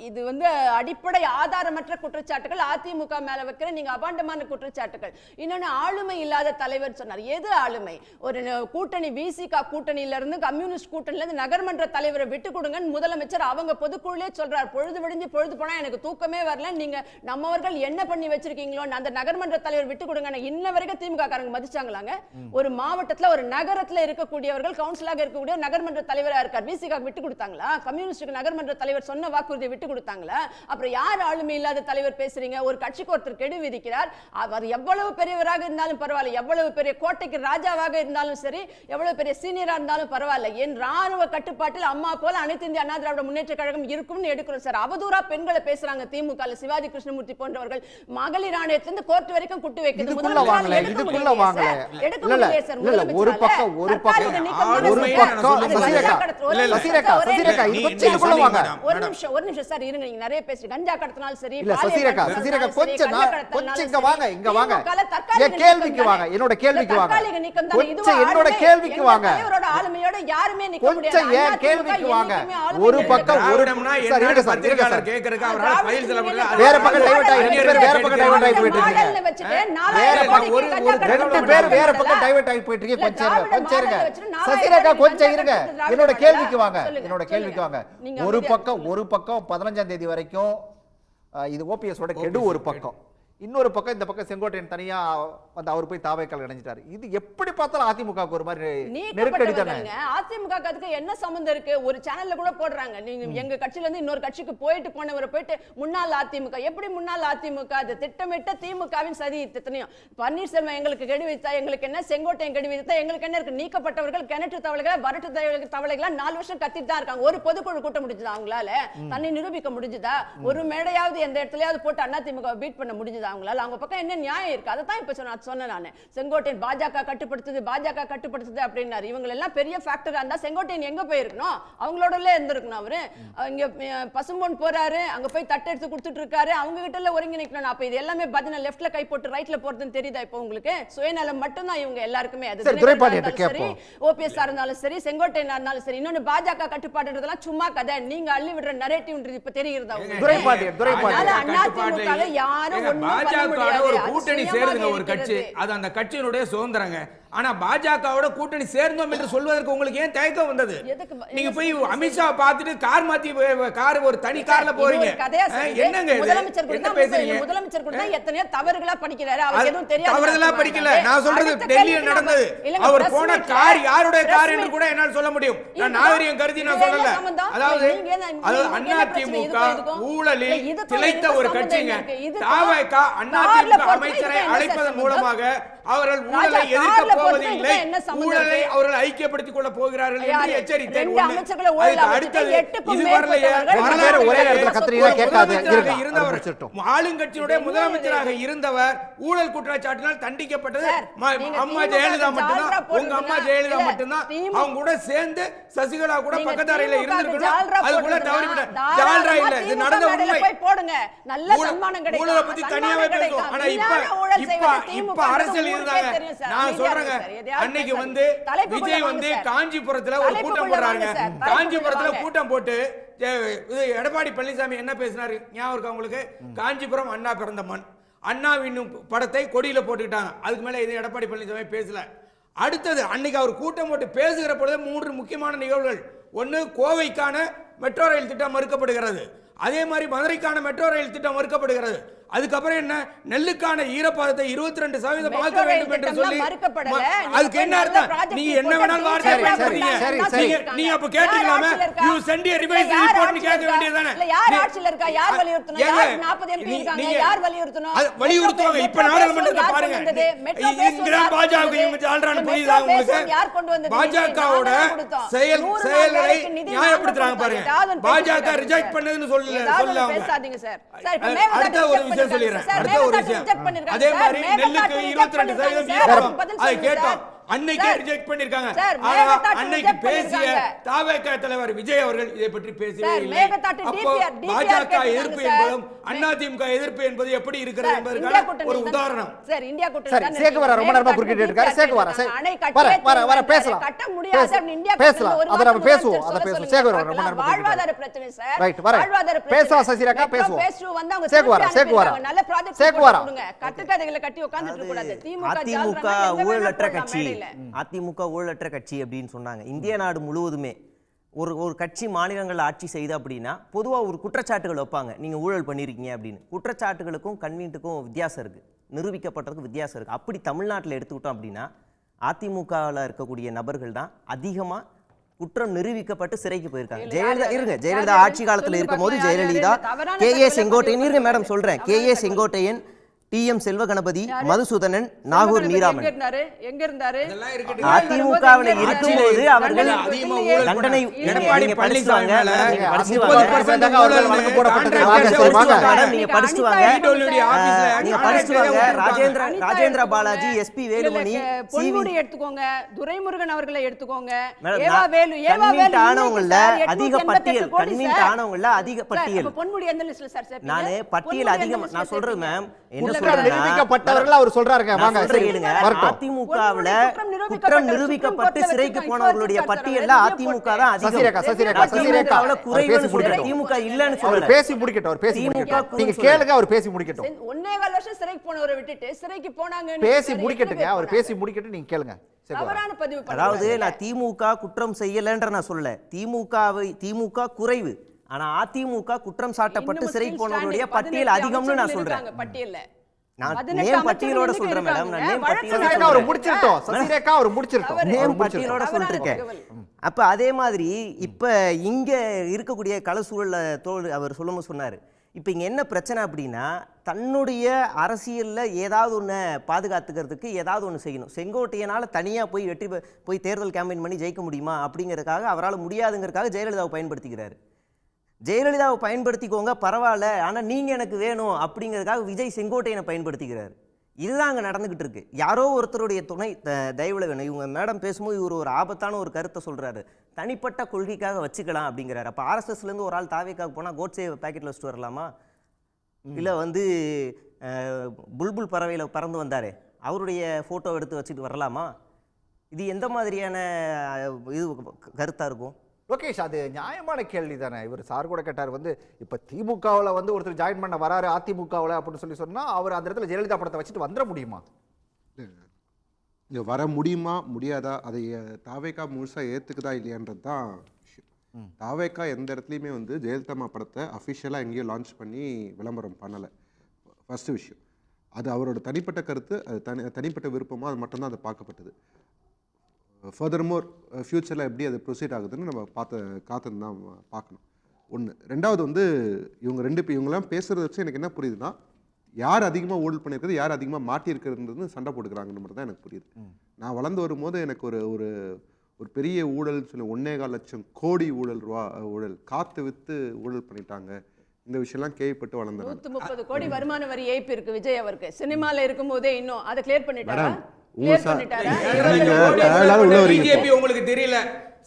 Speaker 6: இது வந்து அடிப்படை ஆதாரமற்ற குற்றச்சாட்டுகள். அதிமுக மேல வைக்கிற நீங்க அபாண்டமான குற்றச்சாட்டுகள். இன்னொன்னு, ஆளுமை இல்லாத தலைவர் சொன்னார். எது ஆளுமை? ஒரு கூட்டணி விசிக கூட்டணியில இருந்து கம்யூனிஸ்ட் கூட்டணியில இருந்து நகர்மன்ற தலைவரை விட்டு கொடுங்கன்னு முதலமைச்சர் அவங்க பொதுக்குழுலே சொல்றார். பொழுது விடிஞ்சு பொழுது போனா எனக்கு தூக்கமே வரல, நீங்க நம்மவர்கள் என்ன பண்ணி வச்சிருக்கீங்களோ அந்த நகர்மன்ற தலைவர் விட்டு கொடுங்க. இன்ன வரைக்கும் திமுக காரங்க மதிச்சாங்களாங்க? ஒரு மாவட்டத்துல ஒரு நகரத்துல இருக்கக்கூடியவர்கள் கவுன்சிலாக இருக்கக்கூடிய நகர்மன்ற தலைவரா இருக்கார். விசிகா விட்டு கொடுத்தாங்களா? கம்யூனிஸ்டுக்கு நகர்மன்ற தலைவர் சொன்ன வாக்குறுதியை விட்டு கொடுத்தாங்களா? அப்புறம் யார் ஆளுமை இல்லாத தலைவர் பேசுறீங்க? ஒரு கட்சிக்கு ஒருத்தர் கெடு விதிக்கிறார். அவர் எவ்வளவு பெரியவராக இருந்தாலும் பரவாயில்ல, எவ்வளவு பெரிய கோட்டைக்கு ராஜாவாக இருந்தாலும் சரி, எவ்வளவு பெரிய சீனியரா இருந்தாலும் பரவாயில்ல, என் ராணுவ கட்டுப்பாட்டில் அம்மா போல அனைத்து இந்திய அண்ணா திராவிட முன்னேற்ற கழகம் இருக்கும்னு எடுக்கிறோம் சார். அவதூறா பெண்களை பேசுறாங்க திமுக. சிவாஜி கிருஷ்ணமூர்த்தி போன்றவர்கள் மகளிர் ஆணையத்திலிருந்து கோர்ட் வரைக்கும் குட்டு வைக்கிறது.
Speaker 1: இதுக்குள்ள வாங்கல ஒரு பக்கம்
Speaker 6: ஒரு நிமிஷம் சார் இருங்க. நீங்க நிறைய பேசுறீங்க. கஞ்சா கடத்தினாலும் சரி,
Speaker 1: சசிரேகா கொஞ்சம் இங்க வாங்க, இங்க வாங்க, கேள்விக்கு வாங்க, என்னோட கேள்விக்கு வாங்க, என்னோட கேள்விக்கு வாங்க,
Speaker 6: ஆளுமையோட யாருமே நிக்க முடியாது.
Speaker 1: கொஞ்சம் ஏன் கேள்விக்கு வாங்க. ஒரு பக்கம் ஒரு வேற பக்கம் டைவர்ட் ஆகி வேற பக்கம் டைவர்ட் ஆகி போயிட்டு இருக்கீங்க. ரெண்டு பேர் வேற பக்கம் டைவர்ட் ஆகி போயிட்டு இருக்கீங்க. கொஞ்சம் இருங்க சசிரேகா, கொஞ்சம் இருங்க. என்னோட கேள்விக்கு வாங்க, என்னோட கேள்விக்கு வாங்க. ஒரு பக்கம் 15ஆம் தேதி வரைக்கும் இது ஓபிஎஸ் ஓட கெடு ஒரு பக்கம், இன்னொரு பக்கம் இந்த பக்கம் செங்கோட்டையன் தனியா வந்து அவர் போய் தாவைக்கால் இணைஞ்சிட்டாரு. இது எப்படி பார்த்தாலும் அதிமுகவுக்கு ஒரு மாதிரி நெருக்கடி தானே.
Speaker 6: அதிமுகவுக்கு அதுக்கு என்ன சம்பந்தம் இருக்கு? ஒரு சேனல்ல கூட போடுறாங்க, நீங்க எங்க கட்சியில இருந்து இன்னொரு கட்சிக்கு போனவரை போயிட்டு முன்னாள் அதிமுக. எப்படி முன்னாள் அதிமுக? அது திட்டமிட்ட திமுகவின் சதி. இத்தனையும் பன்னீர்செல்வம் எங்களுக்கு கெடு வைத்தா எங்களுக்கு என்ன, செங்கோட்டையன் கெடு வைத்தா எங்களுக்கு என்ன இருக்கு? நீக்கப்பட்டவர்கள் கிணற்று தவளைகள் வரட்டு தவளைகளா 4 வருஷம் கத்திட்டு தான் இருக்காங்க. ஒரு பொதுக்குழு கூட்ட முடிஞ்சுதா அவங்களால? தன்னை நிரூபிக்க முடிஞ்சுதா? ஒரு மேடையாவது எந்த இடத்துலயாவது போட்டு அதிமுக பீட் பண்ண முடிஞ்சுதா அவங்களால? அவங்க பக்கம் என்ன நியாயம் இருக்கு? அதை தான் இப்ப சொன்னேன் நானு. செங்கோட்டையன் பாஜக கட்டுப்படுத்துது அப்படின்னாரு. இவங்க எல்லாம் பெரிய ஃபேக்டரா இருந்தா செங்கோட்டையன் எங்க போயிருக்கணும்? அவங்களோட இருந்திருக்கணும். அவரு இங்க பசும்பொன் போறாரு, அங்க போய் தட்டு எடுத்து கொடுத்துட்டு இருக்காரு, அவங்க கிட்ட எல்லாம் ஒருங்கிணைக்கணும். அப்ப இது எல்லாமே பாத்தீங்கன்னா லெஃப்ட்ல கை போட்டு ரைட்ல போறதுன்னு தெரியுதா இப்ப உங்களுக்கு? சுயநலம் மட்டும்தான் இவங்க எல்லாருமே. அது சரி, ஓபிஎஸ் இருந்தாலும் சரி, செங்கோட்டையன் இருந்தாலும் சரி. இன்னொன்னு பாஜக கட்டுப்பாடுன்றதெல்லாம் சும்மா கதை, நீங்க அள்ளி விடுற நரேட்டிவ்ன்றது இப்ப தெரியுறதா? அதிமுக யாரும்
Speaker 2: ஒரு கூட்டணி சேருங்க ஒரு கட்சி, அது அந்த கட்சியினுடைய சுதந்திரங்க. ஆனா பாஜகவோட கூட்டணி சேர்ந்தோம் என்று சொல்வதற்கு உங்களுக்கு ஏன் தயக்கம் வந்தது? நீங்க போய் அமித்ஷா பார்த்துட்டு கார் மாத்தி கார் ஒரு தனி கார்ல போறீங்க. என்னங்க என்ன பேசுறீங்க?
Speaker 6: முதலமைச்சர் கூட எத்தனையோ தவறுகளா படிக்கிறாரு, அவருக்கு எதுவும் தெரியாது.
Speaker 2: தவறுகளா படிக்கல, நான் சொல்றது டெல்லியில் நடந்தது. அவர் போன கார் யாருடைய கார் என்று கூட என்னால் சொல்ல முடியும். நான் நாகரிகம் கருதி நான் சொல்லல. அதாவது அதிமுக ஊழலில் திளைத்த ஒரு கட்சிங்க. தாவேகா அதிமுக அமைச்சரை அழைப்பதன் மூலமாக அவர்கள் ஊழலை எதிர்க்க போவதில்லை, ஊழலை அவர்கள் ஐக்கியப்படுத்திக் கொள்ள போகிறார்கள் என்று எச்சரித்தேன். ஆளுங்கட்சியினுடைய முதலமைச்சராக இருந்தவர் ஊழல் குற்றச்சாட்டினால் தண்டிக்கப்பட்டது அம்மா ஜெயலலிதா மட்டும்தான். உங்க அம்மா ஜெயலலிதா மட்டும்தான். அவங்க கூட சேர்ந்து சசிகலா கூட பக்கத்தாரையில இருந்திருக்கணும். அது கூட தவறிவிட்டார். ஜால்ரா இல்ல, இது நடந்த உண்மை. ஊழலை பத்தி தனியாவே பேசுவோம். ஆனா இப்ப அரசியல் இருந்தாங்க. நான் சொல்றேங்க, அன்னைக்கு வந்து விஜய் வந்து காஞ்சிபுரத்துல ஒரு கூட்டம் போடுறாங்க. காஞ்சிபுரத்துல கூட்டம் போட்டு எடப்பாடி பழனிசாமி என்ன பேசினாரு ஞாபகம் இருக்கா உங்களுக்கு? காஞ்சிபுரம் அண்ணா பிறந்த மண், அண்ணாவின் படத்தை கொடியில போட்டுக்கிட்டாங்க. அதுக்கு மேல இது எடப்பாடி பழனிசாமி பேசல. அடுத்தது அன்னைக்கு அவர் கூட்டம் போட்டு பேசுகிற பொழுது 3 முக்கியமான நிகழ்வுகள். ஒன்னு, கோவைக்கான மெட்ரோ ரயில் திட்டம் மறுக்கப்படுகிறது. அதே மாதிரி மதுரைக்கான மெட்ரோ ரயில் திட்டம் மறுக்கப்படுகிறது. அதுக்கப்புறம் என்ன, நெல்லுக்கான ஈரப்பதத்தை 22% ஆக்க வேண்டும் என்று சொல்லி அதுக்கு என்ன அர்த்தம்? நீங்க என்ன வேணாலும் வார்த்தை பேசுறீங்க. நீங்க அப்ப கேட்டீங்களாமே, you sent a revise report னு கேட்க வேண்டியதானே?
Speaker 6: யார் ஆட்சில இருக்கா? யார் வலியுறுத்தணும்? யார் 40 எம்பி இருக்காங்க? யார் வலியுறுத்தணும்?
Speaker 2: வலியுறுத்துவாங்க. இப்ப நாடாளுமன்றத்தை பாருங்க. இங்க பாஜக இவங்க ஆல்றான புரியுதா உங்களுக்கு?
Speaker 6: யார் கொண்டு வந்தது?
Speaker 2: பாஜகவோட செயல்களை நியாயப்படுத்துறாங்க பாருங்க. பாஜக ரிஜெக்ட் பண்ணதுன்னு சொல்லல
Speaker 6: பேசாதீங்க சார்.
Speaker 2: அடுத்த ஒரு விஷயம் சொல்லிடுறேன். அடுத்த ஒரு விஷயம், அதே மாதிரி நெல்லுக்கு 22% அதை கேட்டோம். அன்னைக்கே ரிஜெக்ட் பண்ணிருக்காங்க. அன்னைக்கு பேசிய தாவேகா தலைவர் விஜய் அவர்கள் இதை பற்றி பேசவே இல்லை. அப்போ பாஜக எதிர்ப்பு என்பதும் அதிமுக எதிர்ப்பு என்பது எப்படி இருக்கிறது என்பதற்கான ஒரு உதாரணம்.
Speaker 6: சார், இந்தியா கூட்டணி
Speaker 1: சேகுவரா ரொம்ப நேரமா குறுக்கிட்டு இருக்காரு. சேகுவரா வர பேசலாம்,
Speaker 6: கட்ட முடியாது. இந்தியா
Speaker 1: பேசலாம், அத நம்ம பேசுவோம். அத பேசுவோம். சேகுவரா ரொம்ப நேரமா
Speaker 6: வாழ்வாதார பிரச்சனை சார்.
Speaker 1: ரைட், வர பேசலாம். சசிரேகா பேசுவோம். சேகுவரா
Speaker 6: நல்ல ப்ராஜெக்ட் கொடுங்க. கட்டுக்கதைகளை கட்டி உட்கார்ந்துட்டு இருக்க கூடாது.
Speaker 5: அதிமுக ஊழலற்ற கட்சி, அதிமுக ஊழலற்ற கட்சி அப்படின்னு சொன்னாங்க. இந்திய நாடு முழுவதுமே ஒரு கட்சி மாநிலங்கள் ஆட்சி செய்து அப்படின்னா பொதுவாக ஒரு குற்றச்சாட்டுகள் வைப்பாங்க, நீங்கள் ஊழல் பண்ணியிருக்கீங்க அப்படின்னு. குற்றச்சாட்டுகளுக்கும் கன்வீன்ட்டுக்கும் வித்தியாசம் இருக்குது, நிரூபிக்கப்பட்டதுக்கு வித்தியாசம் இருக்குது. அப்படி தமிழ்நாட்டில் எடுத்துக்கிட்டோம் அப்படின்னா அதிமுகவில் இருக்கக்கூடிய நபர்கள் தான் அதிகமாக குற்றம் நிரூபிக்கப்பட்டு சிறைக்கு போயிருக்காங்க.
Speaker 6: இல்ல,
Speaker 5: ஜெயலலிதா
Speaker 6: யாரு?
Speaker 5: இருங்க,
Speaker 6: யாரு?
Speaker 5: ஜெயலலிதா
Speaker 6: யாரு?
Speaker 5: ஆட்சி காலத்தில்
Speaker 6: சொல்லுங்க
Speaker 5: இருக்கும்போது
Speaker 6: பார்க்கலாம், யாரு?
Speaker 5: ஜெயலலிதா,
Speaker 6: தவறான
Speaker 5: கே ஏ
Speaker 6: தகவலை
Speaker 5: செங்கோட்டையன், இருங்க
Speaker 6: பதிவு
Speaker 5: மேடம் சொல்றேன், கே ஏ
Speaker 6: தவறான
Speaker 5: செங்கோட்டையன், டி.எம். செல்வகணபதி,
Speaker 6: யாரு?
Speaker 5: மதுசூதனன், நாகூர்
Speaker 6: செல்வகணபதி
Speaker 5: நீராமன்
Speaker 6: எங்க இருந்தாரு? எங்க இருந்தாரு?
Speaker 2: அதெல்லாம் இருக்கட்டும்.
Speaker 5: அதிமுகவில்
Speaker 6: எங்க
Speaker 5: இருக்கும்போது
Speaker 6: இருந்தாரு?
Speaker 5: அவர்கள்
Speaker 2: அதிகமா
Speaker 6: இல்லையே.
Speaker 2: ஊழல்
Speaker 5: தண்டனை
Speaker 6: இல்லையே.
Speaker 2: எடப்பாடி
Speaker 5: நீங்க படிச்சுட்டு வாங்க,
Speaker 2: பழனிசாமி
Speaker 5: நீங்க படிச்சுட்டு
Speaker 2: 30%
Speaker 5: வாங்க.
Speaker 2: ஊழல்
Speaker 1: வழக்கு போடப்பட்டது.
Speaker 2: contract
Speaker 1: வாங்க,
Speaker 2: எடுத்து
Speaker 1: சரி, வாங்க.
Speaker 2: வச்சுட்டு
Speaker 5: மேடம், நீங்க படிச்சுட்டு வாங்க. நீங்க படிச்சுட்டு வாங்க. ராஜேந்திர பாலாஜி, எஸ்பி வேலுமணி,
Speaker 6: பொன்முடி எடுத்துக்கோங்க, துரைமுருகன் அவர்களை எடுத்துக்கோங்க,
Speaker 5: மேடம்,
Speaker 6: ஏவா வேலு
Speaker 5: கன்வீன்ட் ஆனவங்கள
Speaker 6: சார்,
Speaker 5: அதிக
Speaker 6: 888
Speaker 5: பட்டியல்,
Speaker 6: கோடி
Speaker 5: கன்வீன்ட்
Speaker 6: சார்.
Speaker 5: ஆனவங்கள அதிக
Speaker 6: சார்,
Speaker 5: பட்டியல்.
Speaker 6: அப்ப பொன்முடி எந்த லிஸ்ட்ல சார் சேர்ப்பீங்க?
Speaker 5: நானு பட்டியல்
Speaker 6: பொன்முடி
Speaker 5: அதிகம்
Speaker 6: எந்த
Speaker 5: நான்
Speaker 6: லிஸ்ட்ல
Speaker 5: சொல்றேன்
Speaker 6: சேர்ப்பீங்க?
Speaker 5: மேம், என்ன
Speaker 6: உள்ள
Speaker 1: குற்றம்
Speaker 5: சொல்றேன்னா,
Speaker 1: நிரூபிக்கப்பட்டவர்கள் அவர் சொல்றாருங்க.
Speaker 5: நான்
Speaker 1: வாங்க,
Speaker 5: சொல்றேன்
Speaker 1: சரி,
Speaker 5: கேளுங்க.
Speaker 1: வரட்டும்.
Speaker 5: அதிமுகவுல
Speaker 6: குற்றம்
Speaker 5: குற்றம் நிரூபிக்கப்பட்டு சிறைக்கு போனவர்களுடைய பட்டியல்ல அதிமுக தான் அதிகம்.
Speaker 1: சசிரேகா, சசிரேகா, சசிரேகா.
Speaker 5: அதிமுகவுல
Speaker 1: அவர்
Speaker 5: குறைவுன்னு
Speaker 1: பேசி
Speaker 5: சொல்றேன்.
Speaker 1: முடிக்கட்டும்.
Speaker 5: திமுக இல்லன்னு
Speaker 1: அவர்
Speaker 5: சொல்லல.
Speaker 1: பேசி முடிக்கட்டும், அவர் பேசி
Speaker 5: திமுக
Speaker 1: முடிக்கட்டும். நீங்க
Speaker 5: குற்றம்
Speaker 1: கேளுங்க, அவர் பேசி முடிக்கட்டும்.
Speaker 6: 1.25 வருஷம் சிறைக்கு போனவரை விட்டுட்டு சிறைக்கு போனாங்க.
Speaker 1: பேசி முடிக்கட்டுங்க, அவர் பேசி முடிக்கட்டும், நீங்க கேளுங்க. சரி, வரேன்.
Speaker 6: தவறான பதிவு
Speaker 5: அதாவது
Speaker 6: பண்ணுவாங்க.
Speaker 5: நான் திமுக குற்றம் செய்யலன்ற நான் சொல்லல. திமுக குறைவு, ஆனா அதிமுக குற்றம் சாட்டப்பட்டு
Speaker 6: இன்னும்
Speaker 5: சிறைக்கு
Speaker 6: still
Speaker 5: போனவர்களுடைய
Speaker 6: standing.
Speaker 5: பட்டியல்
Speaker 6: 18
Speaker 5: அதிகம்னு நான்
Speaker 6: அமைச்சர்கள்
Speaker 5: சொல்றேன்.
Speaker 6: இருக்காங்க பட்டியல்ல.
Speaker 5: நான்
Speaker 6: 18
Speaker 5: நேம் பட்டியலோட
Speaker 6: அமைச்சர்கள்
Speaker 5: சொல்றேன் மேடம், நான் நேம்
Speaker 6: இருக்காங்க.
Speaker 5: பட்டியலோட
Speaker 1: சசிரேகா அவர் முடிச்சிட்டோம். சசிரேகா அவர் முடிச்சிட்டோம்.
Speaker 6: அவர்
Speaker 5: நேம்
Speaker 1: அவர்
Speaker 5: பட்டியலோட
Speaker 1: முடிச்சிட்டோம்.
Speaker 5: சொல்லிருக்கேன்.
Speaker 6: தகவல்.
Speaker 5: அப்ப அதே மாதிரி இப்ப இங்க இருக்கக்கூடிய கள சூழல்ல அவர் சொல்லும்போது சொன்னாரு, இப்ப இங்க என்ன பிரச்சனை அப்படின்னா, தன்னுடைய அரசியல்ல ஏதாவது ஒண்ணு பாதுகாத்துக்கிறதுக்கு ஏதாவது ஒண்ணு செய்யணும். செங்கோட்டையனால தனியா போய் தேர்தல் கேம்பெயின் பண்ணி ஜெயிக்க முடியுமா அப்படிங்கறதுக்காக, அவரால் முடியாதுங்கிறதுக்காக ஜெயலலிதாவை பயன்படுத்திக்கிறாரு. ஜெயலலிதாவை பயன்படுத்திக்கோங்க பரவாயில்ல, ஆனா நீங்க எனக்கு வேணும் அப்படிங்கிறதுக்காக விஜய் செங்கோட்டையனை பயன்படுத்திக்கிறாரு. இதுதான் அங்கே நடந்துகிட்டு இருக்கு. யாரோ ஒருத்தருடைய துணை தயவுல வேணும். இவங்க மேடம் பேசும்போது இவர் ஒரு ஆபத்தான ஒரு கருத்தை சொல்றாரு, தனிப்பட்ட கொள்கைக்காக வச்சுக்கலாம் அப்படிங்கிறாரு. அப்போ ஆர்எஸ்எஸ்லேருந்து ஒரு ஆள் தாவேக்காக போனால் கோட்ஸே பேக்கெட்டில் வச்சுட்டு வரலாமா? இல்லை புல்புல் பறவையில் பறந்து வந்தார், அவருடைய ஃபோட்டோ எடுத்து வச்சுட்டு வரலாமா? இது எந்த மாதிரியான இது கருத்தாக இருக்கும்?
Speaker 1: லோகேஷ், அது நியாயமான கேள்வி தானே. இவர் சார் கூட கேட்டார், இப்போ திமுகவில் ஒருத்தர் ஜாயின் பண்ண வராரு அதிமுகவில் அப்படின்னு சொன்னால் அவர் அந்த இடத்துல ஜெயலலிதா படத்தை வச்சுட்டு வந்துட முடியுமா?
Speaker 4: இங்கே வர முடியுமா முடியாதா, அதை தாவேக்கா முழுசாக ஏற்றுக்குதா இல்லையான்றது தான் விஷயம். தாவேக்கா எந்த இடத்துலையுமே ஜெயலலிதா படத்தை அஃபிஷியலாக எங்கேயும் லான்ச் பண்ணி விளம்பரம் பண்ணலை. ஃபஸ்ட்டு விஷயம். அது அவரோட தனிப்பட்ட கருத்து, அது தனிப்பட்ட விருப்பமாக அது மட்டும்தான் அது பார்க்கப்பட்டது. ஃபர்தர்மோர் ஃப்யூச்சரில் எப்படி அது ப்ரொசீட் ஆகுதுன்னு நம்ம காத்துன்னு தான் பார்க்கணும். ஒன்று. ரெண்டாவது இவங்கெல்லாம் பேசுகிறத வச்சு எனக்கு என்ன புரியுதுன்னா, யார் அதிகமாக ஊழல் பண்ணியிருக்கிறது, யார் அதிகமாக மாட்டியிருக்கிறது சண்டை போட்டுக்கிறாங்கன்னு மட்டும் தான் எனக்கு புரியுது. நான் வளர்ந்து வரும்போது எனக்கு ஒரு பெரிய ஊழல்னு சொல்லி 1.25 லட்சம் கோடி ஊழல் காற்று விற்று ஊழல் பண்ணிட்டாங்க, இந்த விஷயம்லாம் கேள்விப்பட்டு வளர்ந்தேன்.
Speaker 6: 130 கோடி வருமான வரி ஏய்ப்பு இருக்கு விஜய் அவருக்கு. சினிமால இருக்கும் போதே இன்னும் அதை கிளியர் பண்ணிட்டாரா?
Speaker 2: பிஜேபி உங்களுக்கு தெரியல,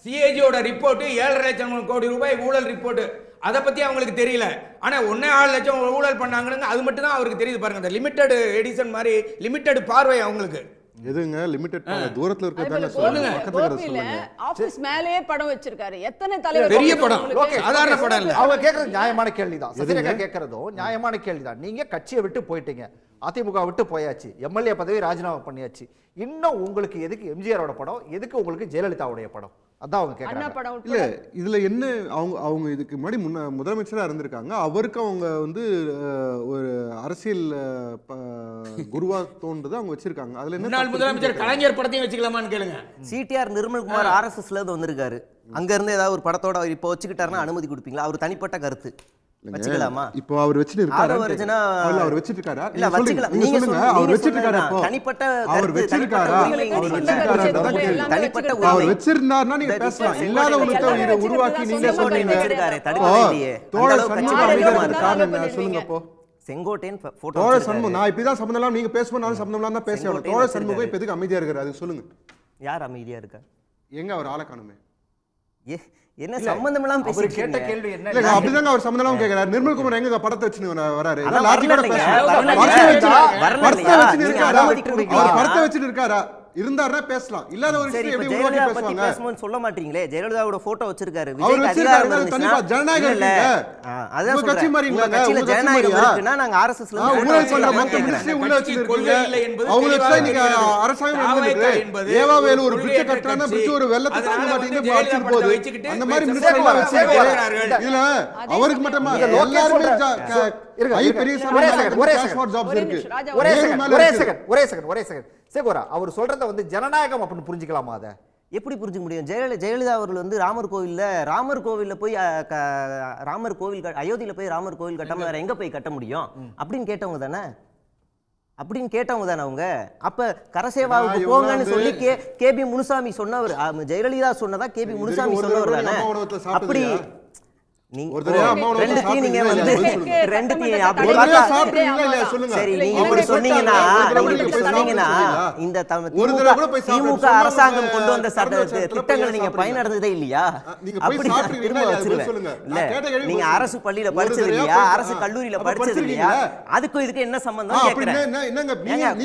Speaker 2: சிஏஜியோட ரிப்போர்ட் 7.5 லட்சம் கோடி ரூபாய் ஊழல் ரிப்போர்ட், அதை பத்தி அவங்களுக்கு தெரியல. ஆனா 1.4 லட்சம் ஊழல் பண்ணாங்கன்னு அது மட்டும் தான் அவருக்கு தெரியுது. பாருங்க, அந்த லிமிட்டெட் எடிஷன் மாதிரி லிமிட்டெட் பார்வை அவங்களுக்கு.
Speaker 4: எதுங்க லிமிட்டெட் தூரத்துல இருக்கிறதால
Speaker 6: சொல்லுங்க.
Speaker 4: பக்கத்துல இருக்கிறத சொல்லுங்க.
Speaker 6: ஆபீஸ் மேலேயே படம் வச்சிருக்காரு. எத்தனை தலைவர்
Speaker 2: பெரிய படம், சாதாரண படம் இல்ல.
Speaker 1: அவங்க கேக்குறது நியாயமான கேள்விதான். சசிரேகா கேக்குறதும் நியாயமான கேள்விதான். நீங்க கட்சியை விட்டு போயிட்டீங்க, அதிமுக விட்டு போயாச்சு, எம்எல்ஏ பதவி ராஜினாமா பண்ணியாச்சு, இன்னும் உங்களுக்கு எதுக்கு எம்ஜிஆரோட படம், எதுக்கு உங்களுக்கு ஜெயலலிதாவுடைய படம்? அதான் அவங்க கேக்குறாங்க.
Speaker 4: இல்ல இதுல என்ன, அவங்க இதுக்கு முன்னாடி முதலமைச்சரா இருந்திருக்காங்க, அவருக்கு அவங்க ஒரு அரசியல் குருவா தோன்றது அவங்க வச்சிருக்காங்க. அதுல என்ன
Speaker 2: முதலமைச்சர் கலைஞர் படத்தையும் வச்சுக்கலாமான்னு கேளுங்க.
Speaker 5: சிடிஆர் நிர்மல்குமார் ஆர்எஸ்எஸ்ல இருந்து வந்திருக்காரு, அங்க இருந்து ஏதாவது ஒரு படத்தோட இப்போ வச்சுக்கிட்டாருன்னா அனுமதி கொடுப்பீங்களா? அவர் தனிப்பட்ட கருத்து வச்சுக்கலாமா?
Speaker 4: இப்போ அவர் வச்சிட்டு இருக்காரு, அவர் வச்சிட்டு இருக்காரா? இல்ல வச்சுக்கலாம், நீங்க சொல்லுங்க. அவர் வச்சிட்டு இருக்காரா? இப்போ
Speaker 5: தனிப்பட்ட
Speaker 4: அவர் வச்சிருக்காரா?
Speaker 5: தனிப்பட்ட
Speaker 4: அவர் வச்சிருந்தாருன்னா நீங்க பேசலாம். இல்லாத ஒருத்தர் உருவாக்கி நீங்க சொல்றீங்க. தோழ சண்முகம் அமைதியா காரணம் என்ன சொல்லுங்க. இப்போ
Speaker 5: செங்கோட்டையன் போட்டோ
Speaker 4: தோழ சண்முகம், நான் இப்படிதான் சம்பந்தம் நீங்க பேசும்போது நானும் சம்பந்தம் தான் பேசுறேன். தோழ சண்முகம் இப்ப எதுக்கு அமைதியா இருக்காரு அது சொல்லுங்க.
Speaker 5: யார் அமைதியா இருக்கா?
Speaker 4: எங்க அவர் ஆளை காணுமே?
Speaker 5: என்ன சம்பந்தம் எல்லாம்
Speaker 1: அவர் கேட்ட கேள்வி என்ன?
Speaker 4: இல்ல அப்படிதாங்க அவர் சம்பந்தம் எல்லாம் கேக்குறாரு. நிர்மல்குமார் எங்க படத்தை வச்சு வராரு? படத்தை வச்சுட்டு இருக்காரா? இருந்தாருன்னா பேசலாம், இல்லாத ஒரு விஷயம் எப்படி உருவாக்கி பேசுவாங்க?
Speaker 5: பேசணும்னு சொல்ல மாட்டீங்களே. ஜெயலலிதாவோட போட்டோ வச்சிருக்காரு,
Speaker 4: அவர் வச்சிருக்காரு, தனிப்பா ஜனநாயகம் இருக்குங்க.
Speaker 5: அதான்
Speaker 4: உங்க கட்சி மாதிரி இல்லங்க,
Speaker 5: கட்சியில ஜனநாயகம் இருக்குன்னா நாங்க ஆர்எஸ்எஸ்ல இருந்து
Speaker 4: ஊழல் பண்ற மொத்த மினிஸ்ட்ரி உள்ள வச்சிருக்கீங்க. அவங்க வச்சா நீங்க அரசாங்கம் நடந்துருக்கு. ஏவா வேலு ஒரு பிரிட்ஜ் கட்டறானே, பிரிட்ஜ் ஒரு வெள்ளத்தை தாங்க மாட்டீங்க அடிச்சிட்டு போகுது. அந்த மாதிரி மினிஸ்ட்ரி எல்லாம் வச்சிருக்காரு. இதுல அவருக்கு மட்டுமா எல்லாருமே பெரிய
Speaker 1: ஒரே செகண்ட் சேகோரா அவர் சொல்றத வந்து ஜனநாயகம் அப்படின்னு புரிஞ்சுக்கலாமா அதை?
Speaker 5: எப்படி புரிஞ்சுக்க முடியும்? ஜெயலலிதா அவர்கள் வந்து ராமர் கோவில்ல போய் ராமர் கோவில் அயோத்தியில போய் ராமர் கோவில் கட்டாம வேற எங்க போய் கட்ட முடியும் அப்படின்னு கேட்டவங்க தானே அவங்க. அப்ப கரசேவாவுக்கு போங்கன்னு சொல்லி கேபி முனுசாமி சொன்னவர், ஜெயலலிதா சொன்னதா கேபி முனுசாமி சொன்னவர் தானே. அப்படி திமுக அரசாங்கம் கொண்டு வந்த திட்டங்களை நீங்க பயனடைந்ததே இல்லையா? அப்படி திரும்ப வச்சிருவேன். நீங்க அரசு பள்ளியில படிச்சது இல்லையா? அரசு கல்லூரியில படிச்சது இல்லையா? அதுக்கும் இதுக்கு என்ன சம்பந்தம் கேக்குறேன்.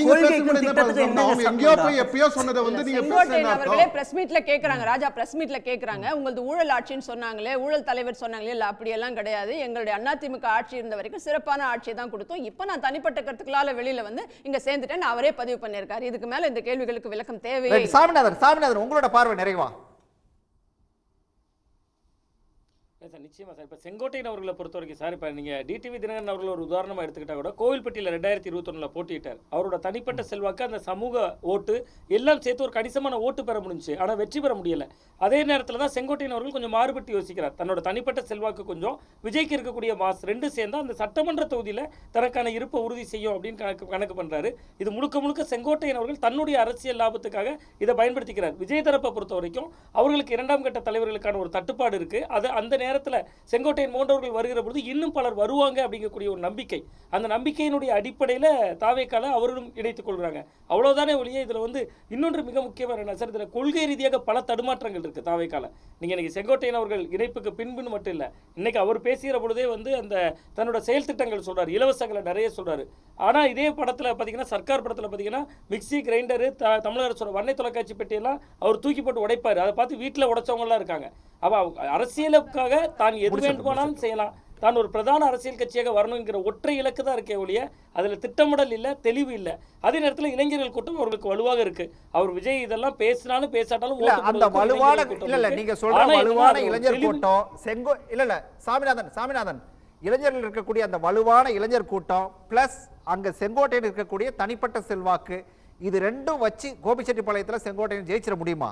Speaker 5: கொள்கைக்கும் திட்டத்துக்கும் என்ன சம்பந்தம்?
Speaker 6: அவர்களே பிரஸ் மீட்ல கேக்குறாங்க, ராஜா பிரஸ் மீட்ல கேக்குறாங்க, உங்களுக்கு ஊழல் ஆட்சின்னு சொன்னாங்களே, ஊழல் தலைவர் சொன்னாங்களே, இல்ல அப்படியெல்லாம் கிடையாது, எங்களுடைய அதிமுக ஆட்சி இருந்த வரைக்கும் சிறப்பான ஆட்சியை தான் கொடுத்தோம், இப்போ நான் தனிப்பட்ட கருத்துக்களால வெளியில வந்து இங்க சேர்ந்துட்டேன் அவரே பதிவு பண்ணியிருக்காரு. இதுக்கு மேல இந்த கேள்விகளுக்கு விளக்கம் தேவையே.
Speaker 1: சாமிநாதன் உங்களோட பார்வை நிறைவா?
Speaker 3: சார் நிச்சயமா சார். இப்போ செங்கோட்டையன் அவர்களை பொறுத்த வரைக்கும் சார், இப்போ நீங்கள் டிடிவி தினகரன் அவர்கள் ஒரு உதாரணமாக எடுத்துக்கிட்டா கூட கோவில்பட்டியில் 2021 போட்டியிட்டார். அவரோட தனிப்பட்ட செல்வாக்கு, அந்த சமூக ஓட்டு எல்லாம் சேர்த்து ஒரு கணிசமான ஓட்டு பெற முடிஞ்சு, ஆனால் வெற்றி பெற முடியலை. அதே நேரத்தில் தான் செங்கோட்டையன் அவர்கள் கொஞ்சம் மாறுபட்டு யோசிக்கிறார். தன்னோட தனிப்பட்ட செல்வாக்கு கொஞ்சம் விஜய்க்கு இருக்கக்கூடிய மாஸ் ரெண்டு சேர்ந்தா அந்த சட்டமன்ற தொகுதியில் தனக்கான இருப்பை உறுதி செய்யும் அப்படின்னு கணக்கு பண்ணுறாரு. இது முழுக்க முழுக்க செங்கோட்டையன் அவர்கள் தன்னுடைய அரசியல் லாபத்துக்காக இதை பயன்படுத்திக்கிறார். விஜய் தரப்பை பொறுத்த வரைக்கும் அவர்களுக்கு 2ஆம் கட்ட தலைவர்களுக்கான ஒரு தட்டுப்பாடு இருக்குது. அது அந்த நேரத்தில் செங்கோட்டையன் போன்றவர்கள் வருகிற பொழுது இன்னும் பலர் வருவாங்க அப்படிங்கக்கூடிய ஒரு நம்பிக்கை, அந்த நம்பிக்கையினுடைய அடிப்படையில் தாவேக்கால அவர்களும் இணைத்துக் கொள்கிறாங்க. அவ்வளவுதானே ஒழிய இதில் வந்து இன்னொன்று மிக முக்கியமான என்ன சார், இதில் கொள்கை ரீதியாக பல தடுமாற்றங்கள் இருக்குது தாவேக்கால. நீங்கள் இன்னைக்கு செங்கோட்டையன் அவர்கள் இணைப்புக்கு பின்புன்னு மட்டும் இல்லை, இன்னைக்கு அவர் பேசுகிற பொழுதே வந்து அந்த தன்னோட செயல் திட்டங்கள் சொல்றாரு, இலவசங்களை நிறைய சொல்றாரு. ஆனால் இதே படத்தில் பார்த்தீங்கன்னா, சர்க்கார் படத்தில் பார்த்தீங்கன்னா மிக்சி கிரைண்டரு தமிழக அரசோட வண்ணை தொலைக்காட்சி பெட்டியெல்லாம் அவர் தூக்கி போட்டு உடைப்பார். அதை பார்த்து வீட்டில் உடைச்சவங்கலாம் இருக்காங்க. அப்போ அரசியலுக்காக தான் எது வேண்டுமானாலும் செய்யலாம், தான் ஒரு பிரதான அரசியல் கட்சியாக வரணுங்கிற ஒற்றை இலக்கு தான் இருக்கே ஒழிய அதில் திட்டமிடல் இல்லை, தெளிவு இல்லை. அதே நேரத்தில் இளைஞர்கள் கூட்டம் அவர்களுக்கு வலுவாக இருக்கு. அவர் விஜய் இதெல்லாம் பேசினாலும் பேசாட்டாலும்
Speaker 1: அந்த வலுவான நீங்க சொல்ற வலுவான இளைஞர் கூட்டம் இல்ல சாமிநாதன் இளைஞர்கள் இருக்கக்கூடிய அந்த வலுவான இளைஞர் கூட்டம் பிளஸ் அங்க செங்கோட்டையன் இருக்கக்கூடிய தனிப்பட்ட செல்வாக்கு, இது ரெண்டும் வச்சு கோபிச்செட்டிப்பாளையத்தில் செங்கோட்டையன் ஜெயிச்சிட முடியுமா?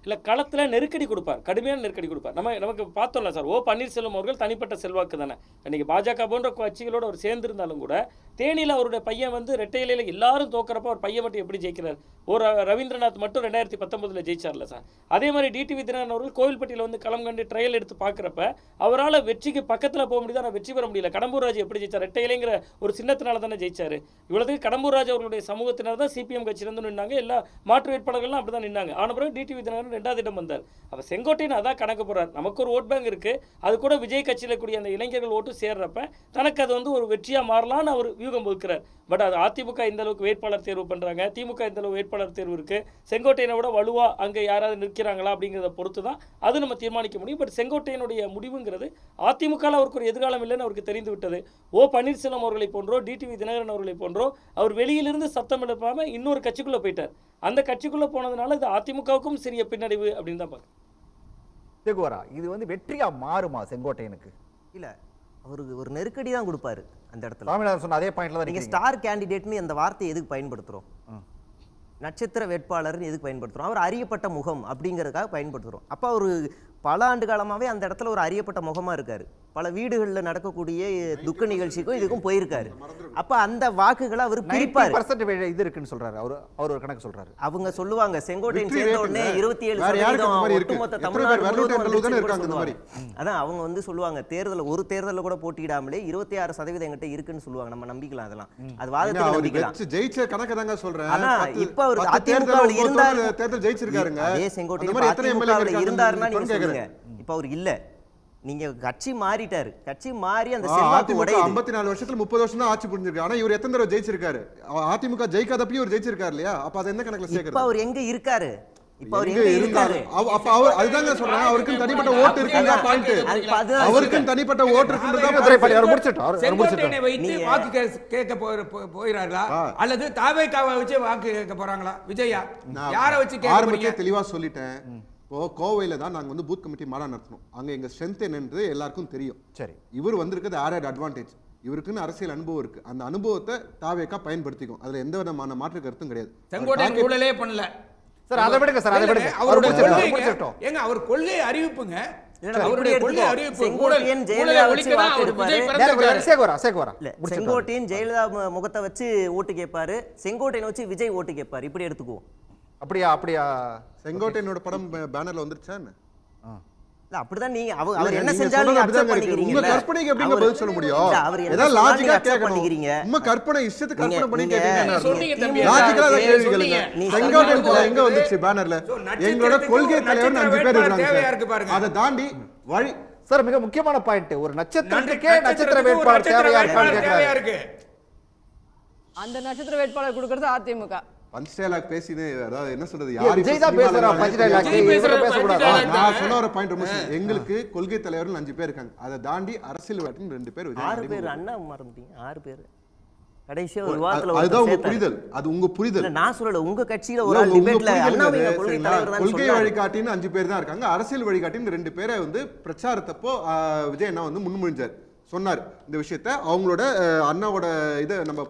Speaker 3: இல்லை, களத்தில் நெருக்கடி கொடுப்பார், கடுமையான நெருக்கடி கொடுப்பார். நமக்கு பார்த்தோம்ல சார், பன்னீர்செல்வம் அவர்கள் தனிப்பட்ட செல்வாக்கு தானே. இன்னைக்கு பாஜக போன்ற கட்சிகளோடு அவர் சேர்ந்திருந்தாலும் கூட தேனியில் அவருடைய பையன் வந்து ரெட்டை இலையில் எல்லாரும் தோக்கிறப்ப அவர் பையன் மட்டும் எப்படி ஜெயிக்கிறார்? ஒரு ரவீந்திரநாத் மட்டும் 2019 ஜெயிச்சார்ல சார். அதே மாதிரி டிடிவி தினகரன் அவர்கள் கோவில்பட்டியில் வந்து களம் கண்டு ட்ரையல் எடுத்து பார்க்குறப்ப அவரால் வெற்றிக்கு பக்கத்தில் போக முடியுது, ஆனால் வெற்றி பெற முடியல. கடம்பூர் ராஜ் எப்படி ஜெயிச்சார்? ரெட்டை இலைங்கிற ஒரு சின்னத்தினால தானே ஜெயிச்சார். இவ்வளவுக்கு கடம்பூர் ராஜ் அவர்களுடைய சமூகத்தினர் தான் சிபிஎம் கட்சியிலிருந்து நின்னாங்க, எல்லா மாற்று வேட்பாளர்கள்லாம் அப்படி தான் நின்னாங்க. ஆன பிறகு டிடிவி தினகரன் 2வது இடம் வந்தார். அப்போ செங்கோட்டையன் அதான் கணக்கு போடுறார். நமக்கு ஒரு ஓட் பேங்க் இருக்கு, அது கூட விஜய் கட்சியில் கூடிய அந்த இளைஞர்கள் ஓட்டு சேர்றப்ப தனக்கு அது வந்து ஒரு வெற்றியாக மாறலான்னு அவர் வியூகம் வகுக்கிறார். பட் அது அதிமுக இந்த அளவுக்கு வேட்பாளர் தேர்வு பண்ணுறாங்க, திமுக இந்த அளவு வேட்பாளர் தேர்வு இருக்கு, செங்கோட்டையனை விட வலுவா அங்கே யாராவது நிற்கிறாங்களா அப்படிங்கிறத பொறுத்து தான் அது நம்ம தீர்மானிக்க முடியும். பட் செங்கோட்டையனுடைய முடிவுங்கிறது அதிமுகவில் அவருக்கு ஒரு எதிர்காலம் இல்லைன்னு அவருக்கு தெரிந்து விட்டது. பன்னீர்செல்வம் அவர்களை போன்றோ டிடிவி தினகரன் அவர்களை போன்றோ அவர் வெளியிலிருந்து சத்தம் எழுப்பாம இன்னொரு கட்சிக்குள்ளே போயிட்டார். அந்த கட்சிக்குள்ளே போனதுனால இது அதிமுகவுக்கும் சிறிய பின்னடைவு அப்படின்னு தான் பார்க்குறேன்.
Speaker 1: இது வந்து வெற்றியா மாறுமா செங்கோட்டையனுக்கு?
Speaker 5: இல்ல, அவருக்கு ஒரு நெருக்கடி தான் கொடுப்பாரு அந்த இடத்துல.
Speaker 1: சாமிநாதன் சொன்ன அதே பாயிண்ட்ல தான்
Speaker 5: நீங்க ஸ்டார் கேண்டிடேட்னு அந்த வார்த்தையை எதுக்கு பயன்படுத்துறோம்? நட்சத்திர வேட்பாளர்னு எதுக்கு பயன்படுத்துறோம்? அவர் அறியப்பட்ட முகம் அப்படிங்கிறதுக்காக பயன்படுத்துறோம். அப்போ அவர் பல ஆண்டு காலமாகவே அந்த இடத்துல ஒரு அறியப்பட்ட முகமாக இருக்கார். பல வீடுகளில் நடக்கக்கூடிய துக்க நிகழ்ச்சிக்கும் இதுக்கும் போயிருக்காரு. அப்போ அந்த வாக்குகளை அவர் பிரிப்பார்.
Speaker 1: இது இருக்குன்னு சொல்றாரு அவர் ஒரு கணக்கு சொல்றாரு.
Speaker 5: அவங்க சொல்லுவாங்க செங்கோட்டையன் சேர்ந்த உடனே 27% ஒட்டுமொத்த தமிழ்நாடு சொல்லுவாங்க. அதான் அவங்க வந்து சொல்லுவாங்க, ஒரு தேர்தலில் கூட போட்டியிடாமலே 26% எங்கிட்ட இருக்குன்னு சொல்லுவாங்க. நம்ம நம்பிக்கலாம், அதெல்லாம் அது வாதத்துக்கு நம்பிக்கலாம்.
Speaker 4: ஜெயிச்ச கணக்கு தாங்க சொல்றேன்.
Speaker 5: ஆனா இப்ப அவர் அதிமுகவில் இருந்தாரு,
Speaker 4: தேர்தல் ஜெயிச்சிருக்காருங்க.
Speaker 5: அதே செங்கோட்டையன் அதிமுகவில் இருந்தாருன்னா நீங்க சொல்லுங்க. இப்ப அவர் இல்ல, நீங்க கட்சி மாறிட்டாரு, கட்சி மாறி அந்த செல்வாக்கு உடையுது.
Speaker 4: 54 வருஷத்துல 30 வருஷம் தான் ஆட்சி புரிஞ்சிருக்கு. ஆனா இவர் எத்தனை தடவை ஜெயிச்சிருக்காரு? அதிமுக ஜெயிக்காதப்ப இவர் ஜெயிச்சிருக்காரு இல்லையா? அப்ப அது என்ன கணக்குல சேர்க்கறது?
Speaker 5: இப்ப அவர் எங்க இருக்காரு? இப்ப அவர் எங்க இருக்காரு?
Speaker 4: அப்ப அவர் அதுதாங்க சொல்றேன், அவருக்கு தனிப்பட்ட ஓட்டு இருக்குங்க. பாயிண்ட், அவருக்கு தனிப்பட்ட ஓட்டு இருக்குன்றத
Speaker 2: செங்கோட்டையனை வைத்து வாக்கு கேட்க போயிறாங்களா அல்லது தாவேக்காவை வச்சு வாக்கு கேட்க போறாங்களா? விஜயா யாரை வச்சு கேட்க போறீங்க?
Speaker 4: தெளிவா சொல்லிட்டேன். இப்போ கோவையில தான் நாங்க வந்து பூத் கமிட்டி மாநாடு நடத்தணும். அங்க எங்க ஸ்ட்ரென்த் என்னன்றது எல்லாருக்கும் தெரியும். சரி, இவர் வந்திருக்கிறது ஆடட் அட்வான்டேஜ். இவருக்குன்னு அரசியல் அனுபவம் இருக்கு. அந்த அனுபவத்தை தாவேக்கா பயன்படுத்திக்கும். அதுல எந்த விதமான மாற்று கருத்தும் கிடையாது.
Speaker 2: செங்கோட்டையன் ஊழலே பண்ணல
Speaker 1: சார். அதை விடுங்க சார், அதை விடுங்க.
Speaker 2: அவருடைய
Speaker 1: அவர்
Speaker 2: கொள்கை
Speaker 1: முடிச்சிட்டோம்.
Speaker 2: ஏங்க அவர் கொள்கை அறிவிப்புங்க.
Speaker 5: இல்ல,
Speaker 2: அவருடைய
Speaker 5: இப்படி
Speaker 2: கொள்கை
Speaker 5: எடுத்துக்கோ.
Speaker 2: அறிவிப்பு
Speaker 5: செங்கோட்டையன்
Speaker 2: ஊழலை
Speaker 5: ஜெயலலிதா வச்சு
Speaker 2: ஒழிக்க தான்
Speaker 5: வாக்கு
Speaker 2: அவர்
Speaker 5: எடுப்பாரு.
Speaker 2: விஜய் பிறந்திருக்காரு.
Speaker 1: சேகோரா
Speaker 5: இல்ல, செங்கோட்டையன் ஜெயலலிதா முகத்தை வச்சு ஓட்டு கேட்பாரு, செங்கோட்டையன் வச்சு விஜய் ஓட்டு கேட்பாரு. இப்படி எடுத்துக்குவோம்.
Speaker 1: அப்படியா
Speaker 4: செங்கோட்டையனோட படம் பேனர்ல வந்துருச்சா என்ன?
Speaker 5: இல்ல, அப்படிதான் நீங்க அவர் என்ன
Speaker 4: நீங்க
Speaker 5: செஞ்சாலும்
Speaker 4: சொல்றது
Speaker 5: அக்செப்ட்
Speaker 4: அப்படிதான் இருக்கு.
Speaker 5: பண்ணிக்கிறீங்க.
Speaker 4: உங்க கற்பனைக்கு எப்படிங்க பதில் சொல்ல முடியும்?
Speaker 5: அவர் என்ன
Speaker 4: ஏதாவது
Speaker 5: சொன்னாலும்
Speaker 4: லாஜிக்கா
Speaker 5: accept
Speaker 4: கேட்கணும்.
Speaker 5: பண்ணிக்கிறீங்க.
Speaker 4: உங்க கற்பனை இஷ்டத்துக்கு கற்பனை பண்ணி
Speaker 5: நீங்க-
Speaker 4: கேட்டீங்கன்னா
Speaker 2: சொன்னீங்க தம்பி.
Speaker 4: லாஜிக்கலா
Speaker 2: நீங்க
Speaker 4: கேள்வி
Speaker 2: சொன்னீங்க.
Speaker 4: கேளுங்க.
Speaker 5: நீ
Speaker 4: செங்கோட்டையன்
Speaker 2: சொன்னீங்க.
Speaker 4: எங்க வந்துச்சு பேனர்ல?
Speaker 2: So, நட்சத்திரத்துக்கு
Speaker 4: எங்களோட கொள்கை
Speaker 2: ஒரு
Speaker 4: தலைவர் 5 பேர்
Speaker 2: நட்சத்திர
Speaker 4: இருக்காங்க
Speaker 2: தேவையா இருக்கு
Speaker 4: சார்.
Speaker 2: பாருங்க.
Speaker 4: அதை தாண்டி வழி
Speaker 1: சார் மிக முக்கியமான பாயிண்ட். ஒரு நட்சத்திரத்துக்கே நட்சத்திர
Speaker 2: நட்சத்திரத்துக்கு ஒரு
Speaker 1: வேட்பாளர்
Speaker 2: நட்சத்திர
Speaker 1: தேவையா
Speaker 2: வேட்பாளர்
Speaker 1: இருக்கான்னு
Speaker 2: தேவையா
Speaker 1: கேட்கிறாரு.
Speaker 2: இருக்கு.
Speaker 6: அந்த நட்சத்திர வேட்பாளர் கொடுக்கறது அதிமுக.
Speaker 4: பஞ்ச் டயலாக் பேசினு அதாவது என்ன சொல்றது
Speaker 1: ஏன் விஜய் தான் பேசுறா பஞ்ச் டயலாக்?
Speaker 2: விஜய்
Speaker 1: இவரை
Speaker 2: பேசுற
Speaker 1: பேசக்கூடாதா?
Speaker 2: Punch dialogue.
Speaker 4: நான் சொன்ன ஒரு பாயிண்ட் ரொம்ப simple. எங்களுக்கு கொள்கை தலைவர்கள் 5 பேர் இருக்காங்க. அதை தாண்டி அரசியல் வேட்டைன்னு 2 பேர்
Speaker 5: 6 பேர் அண்ணா மறந்துட்டீங்க. 6 பேர் கடைசியா ஒரு வாரத்துல
Speaker 4: அதுதான் உங்க
Speaker 5: ஒருத்தர்
Speaker 4: புரிதல். அது உங்க புரிதல்.
Speaker 5: இல்ல, நான் சொல்லல, உங்க கட்சியில ஒரு
Speaker 4: இல்ல,
Speaker 5: ஆள்
Speaker 4: உங்க
Speaker 5: டிபேட்ல
Speaker 4: புரிதல்
Speaker 5: அண்ணாமலை
Speaker 4: அது,
Speaker 5: கொள்கை
Speaker 4: சரிங்களா?
Speaker 5: தலைவர் தான்
Speaker 4: கொள்கை
Speaker 5: சொன்னாரு.
Speaker 4: வழிகாட்டின்னு 5 பேர் தான் இருக்காங்க. அரசியல் வழிகாட்டின்னு 2 பேரை வந்து பிரச்சாரத்தப்போ விஜய் அண்ணா வந்து முன்மொழிஞ்சார், சொன்னார் இந்த விஷயத்த. அவங்களோட அண்ணாவோட இதை நம்ம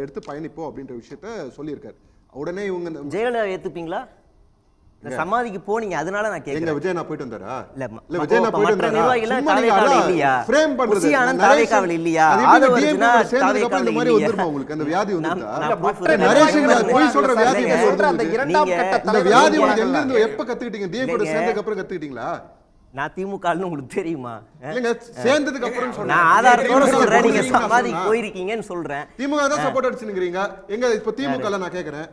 Speaker 4: எடுத்து பயணிப்போம் அப்படின்ற விஷயத்த சொல்லியிருக்காரு. உடனே இவங்க
Speaker 5: ஜெயலலிதா ஏத்துப்பீங்களா? இல்ல, சமாதிக்கு போனீங்க, அதனால நான்
Speaker 4: எங்க
Speaker 5: கேக்குறேன்.
Speaker 4: விஜய் நான் போயிட்டு வந்தாரா?
Speaker 5: இல்ல,
Speaker 4: இல்ல விஜய் நான் போயிட்டு
Speaker 5: மற்ற
Speaker 4: வந்தாரா?
Speaker 5: நிர்வாகிகள்
Speaker 4: சும்மா நீங்க
Speaker 5: தாவேக்காவில்
Speaker 4: அதான்
Speaker 5: இல்லையா?
Speaker 4: frame பண்றது.
Speaker 5: புசி ஆனந்த்
Speaker 4: narration-
Speaker 5: தாவேக்காவில் இல்லையா?
Speaker 4: அது எப்படி
Speaker 5: ஆதவ
Speaker 4: DMK
Speaker 5: அர்ஜுனா
Speaker 4: சேர்ந்ததுக்கு அப்புறம் இந்த
Speaker 5: தாவேக்காவில்
Speaker 4: மாதிரி
Speaker 5: இல்லையா?
Speaker 4: வந்துருமா உங்களுக்கு? அந்த வியாதி வந்துருதா?
Speaker 5: நான்
Speaker 1: இல்ல,
Speaker 5: proof
Speaker 1: மற்ற
Speaker 5: தரேன்.
Speaker 4: narration
Speaker 1: நிர்வாகிகள்
Speaker 4: பொய் சொல்ற
Speaker 1: சார்,
Speaker 4: வியாதி
Speaker 1: நீங்க
Speaker 4: எங்க
Speaker 1: சொல்ற அந்த
Speaker 4: வந்துருது?
Speaker 1: இரண்டாம்
Speaker 5: நீங்க-
Speaker 1: கட்ட
Speaker 4: இந்த
Speaker 1: தலைவர்
Speaker 4: வியாதி
Speaker 1: நீங்க
Speaker 4: உங்களுக்கு எங்க
Speaker 1: வரல.
Speaker 4: இருந்து எப்ப கத்துக்கிட்டீங்க? DMK கூட
Speaker 5: இல்லைங்க.
Speaker 4: சேர்ந்ததுக்கு அப்புறம் கத்துக்கிட்டீங்களா?
Speaker 5: நான் திமுகன்னு உங்களுக்கு தெரியுமா?
Speaker 4: இல்லங்க, சேர்ந்ததுக்கு அப்புறம்
Speaker 5: நான்
Speaker 4: சொன்னேன்.
Speaker 5: ஆதாரத்தோட சொல்றேன், நீங்க
Speaker 4: திமுக
Speaker 5: சமாதிக்கு
Speaker 4: சொன்னா.
Speaker 5: போயிருக்கீங்கன்னு சொல்றேன்.
Speaker 4: திமுக தான் சப்போர்ட் அடிச்சுக்கிறீங்க. எங்க இப்ப திமுக நான் கேக்குறேன்,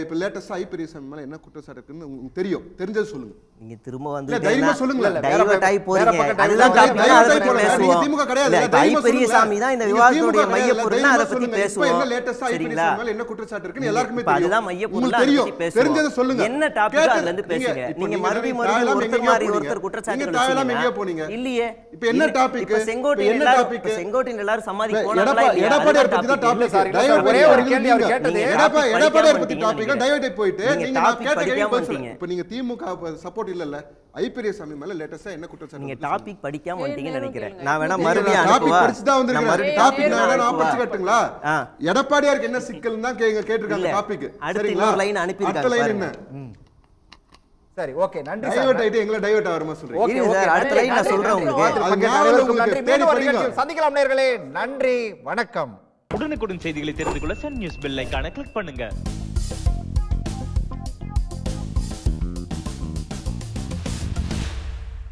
Speaker 4: இப்போ லேட்டஸ்டா ஐபிஎஸ்எம் மேல என்ன குற்றச்சாட்டு இருக்குன்னு உங்களுக்கு தெரியும், தெரிஞ்சது சொல்லுங்க.
Speaker 5: நீங்க திரும்ப வந்து
Speaker 4: இல்ல, தைரியமா சொல்லுங்க.
Speaker 5: டைவர்ட் ஆகி போறீங்க.
Speaker 1: பக்கம்
Speaker 5: அதுதான்
Speaker 1: divert
Speaker 5: டாபிக்.
Speaker 1: ஆகி
Speaker 5: அதை பத்தி
Speaker 4: போறீங்க. நீங்க
Speaker 5: பேசுவோம்.
Speaker 4: திமுக கிடையாது.
Speaker 5: இல்ல,
Speaker 4: இல்ல, தைரியமா
Speaker 5: பெரியசாமி தான் இந்த
Speaker 4: சொல்லுங்க.
Speaker 5: விவாதத்துடைய
Speaker 4: நீங்க
Speaker 5: மைய
Speaker 4: திமுக
Speaker 5: பொருள்னா அதை பத்தி
Speaker 4: சொல்லுங்க. இப்போ என்ன
Speaker 5: பேசுவோம்.
Speaker 4: லேட்டஸ்டா
Speaker 5: சரிங்களா?
Speaker 4: ஐபிஎஸ்எம் மேல என்ன குற்றச்சாட்டு இருக்குன்னு எல்லாருக்குமே
Speaker 5: இப்ப
Speaker 4: தெரியும்.
Speaker 5: அதுதான் மைய பொருளா
Speaker 4: உங்களுக்கு
Speaker 5: அதை
Speaker 4: தெரியும்.
Speaker 5: பத்தி பேசுவோம்.
Speaker 4: தெரிஞ்சதை சொல்லுங்க.
Speaker 5: என்ன டாபிக்
Speaker 4: கேட்டு-
Speaker 5: அதுல இருந்து பேசுங்க.
Speaker 4: இப்ப
Speaker 5: நீங்க
Speaker 4: நீங்க
Speaker 5: மறுபடியும்
Speaker 4: தேவையில்லாம
Speaker 5: ஒருத்தர்
Speaker 4: எங்கேயோ
Speaker 5: மாதிரி
Speaker 4: போறீங்க.
Speaker 5: ஒருத்தர் குற்றச்சாட்டு
Speaker 4: நீங்க தேவையில்லாம எங்கேயோ போனீங்க.
Speaker 5: இல்லையே.
Speaker 4: இப்ப என்ன டாபிக்?
Speaker 5: இப்ப செங்கோட்டையன்
Speaker 4: என்ன
Speaker 5: எல்லாரும்
Speaker 4: டாபிக்?
Speaker 5: இப்ப செங்கோட்டையன் எல்லாரும் சமாதிக்கு
Speaker 4: இல்ல,
Speaker 5: போனாங்களா இல்லையா?
Speaker 4: எடப்பாடியார்
Speaker 5: அதுதான்
Speaker 4: பத்தி தான்
Speaker 5: topic.
Speaker 4: டாபிக்.
Speaker 1: சார், இல்ல சார், ஒரே ஒரு கேள்வி அவர் கேட்டது.
Speaker 4: எடப்பாடியார் பத்தி டாபிக் டைவர்ட் போயிட்டு
Speaker 5: நீங்க
Speaker 4: நீங்க நான்
Speaker 5: topic
Speaker 4: கேட்ட கேள்வி
Speaker 5: படிக்காம
Speaker 4: பதில் சொல்லுங்க.
Speaker 5: வந்துட்டீங்க.
Speaker 4: இப்ப நீங்க திமுக சப்போர்ட் இல்லல்ல, ஐபிஎஸ்எம் மேல லேட்டஸ்டா என்ன குற்றச்சாட்டு
Speaker 5: நீங்க
Speaker 4: இருக்குன்னு
Speaker 5: டாபிக் படிக்காம வந்துட்டீங்கன்னு
Speaker 6: நேரம்
Speaker 5: நினைக்கிறேன்.
Speaker 6: கேளுங்க.
Speaker 5: நான் வேணா
Speaker 4: சொல்லுங்க.
Speaker 5: மறுபடியும்
Speaker 4: நீங்க டாபிக்
Speaker 5: அனுப்புவா?
Speaker 4: படிச்சு தான்
Speaker 5: நான்
Speaker 4: வந்திருக்கேன்.
Speaker 5: மறுபடியும்
Speaker 4: டாபிக் நான்
Speaker 5: அனுப்புவா?
Speaker 4: படிச்சு காட்டுங்களா?
Speaker 5: ஆ.
Speaker 4: எடப்பாடியாருக்கு என்ன சிக்கல் தான் கேட்டிருக்காங்க
Speaker 5: இல்ல.
Speaker 4: டாபிக்.
Speaker 5: அடுத்து
Speaker 4: சரிங்களா?
Speaker 5: இன்னொரு line அனுப்பியிருக்காங்க
Speaker 4: அடுத்த line
Speaker 5: பாருங்க.
Speaker 4: என்ன?
Speaker 1: சரி, ஓகே, நன்றி சார்.
Speaker 4: டைவர்ட் ஆயிட்டு எங்களை டைவர்ட் ஆகுறமா சொல்றீங்க?
Speaker 1: ஓகே,
Speaker 5: இரு
Speaker 1: ஓகே,
Speaker 5: சார், அடுத்த
Speaker 1: நன்றி,
Speaker 5: line நான்
Speaker 1: நன்றி,
Speaker 5: சொல்றேன்
Speaker 1: நன்றி.
Speaker 5: உங்களுக்கு.
Speaker 1: வாதில்
Speaker 4: அது
Speaker 1: பங்கேற்ற
Speaker 4: ஞாபகம்
Speaker 1: அனைவருக்கும்
Speaker 4: உங்களுக்கு
Speaker 1: நன்றி.
Speaker 4: தேடி
Speaker 1: மீண்டும் ஒரு
Speaker 4: படிங்க.
Speaker 1: நிகழ்ச்சியில் சந்திக்கலாம் நேயர்களே. நன்றி, வணக்கம்.
Speaker 7: உடனுக்குடன் செய்திகளை தெரிந்து கொள்ள சன் நியூஸ் பெல் ஐகானை கிளிக் பண்ணுங்க.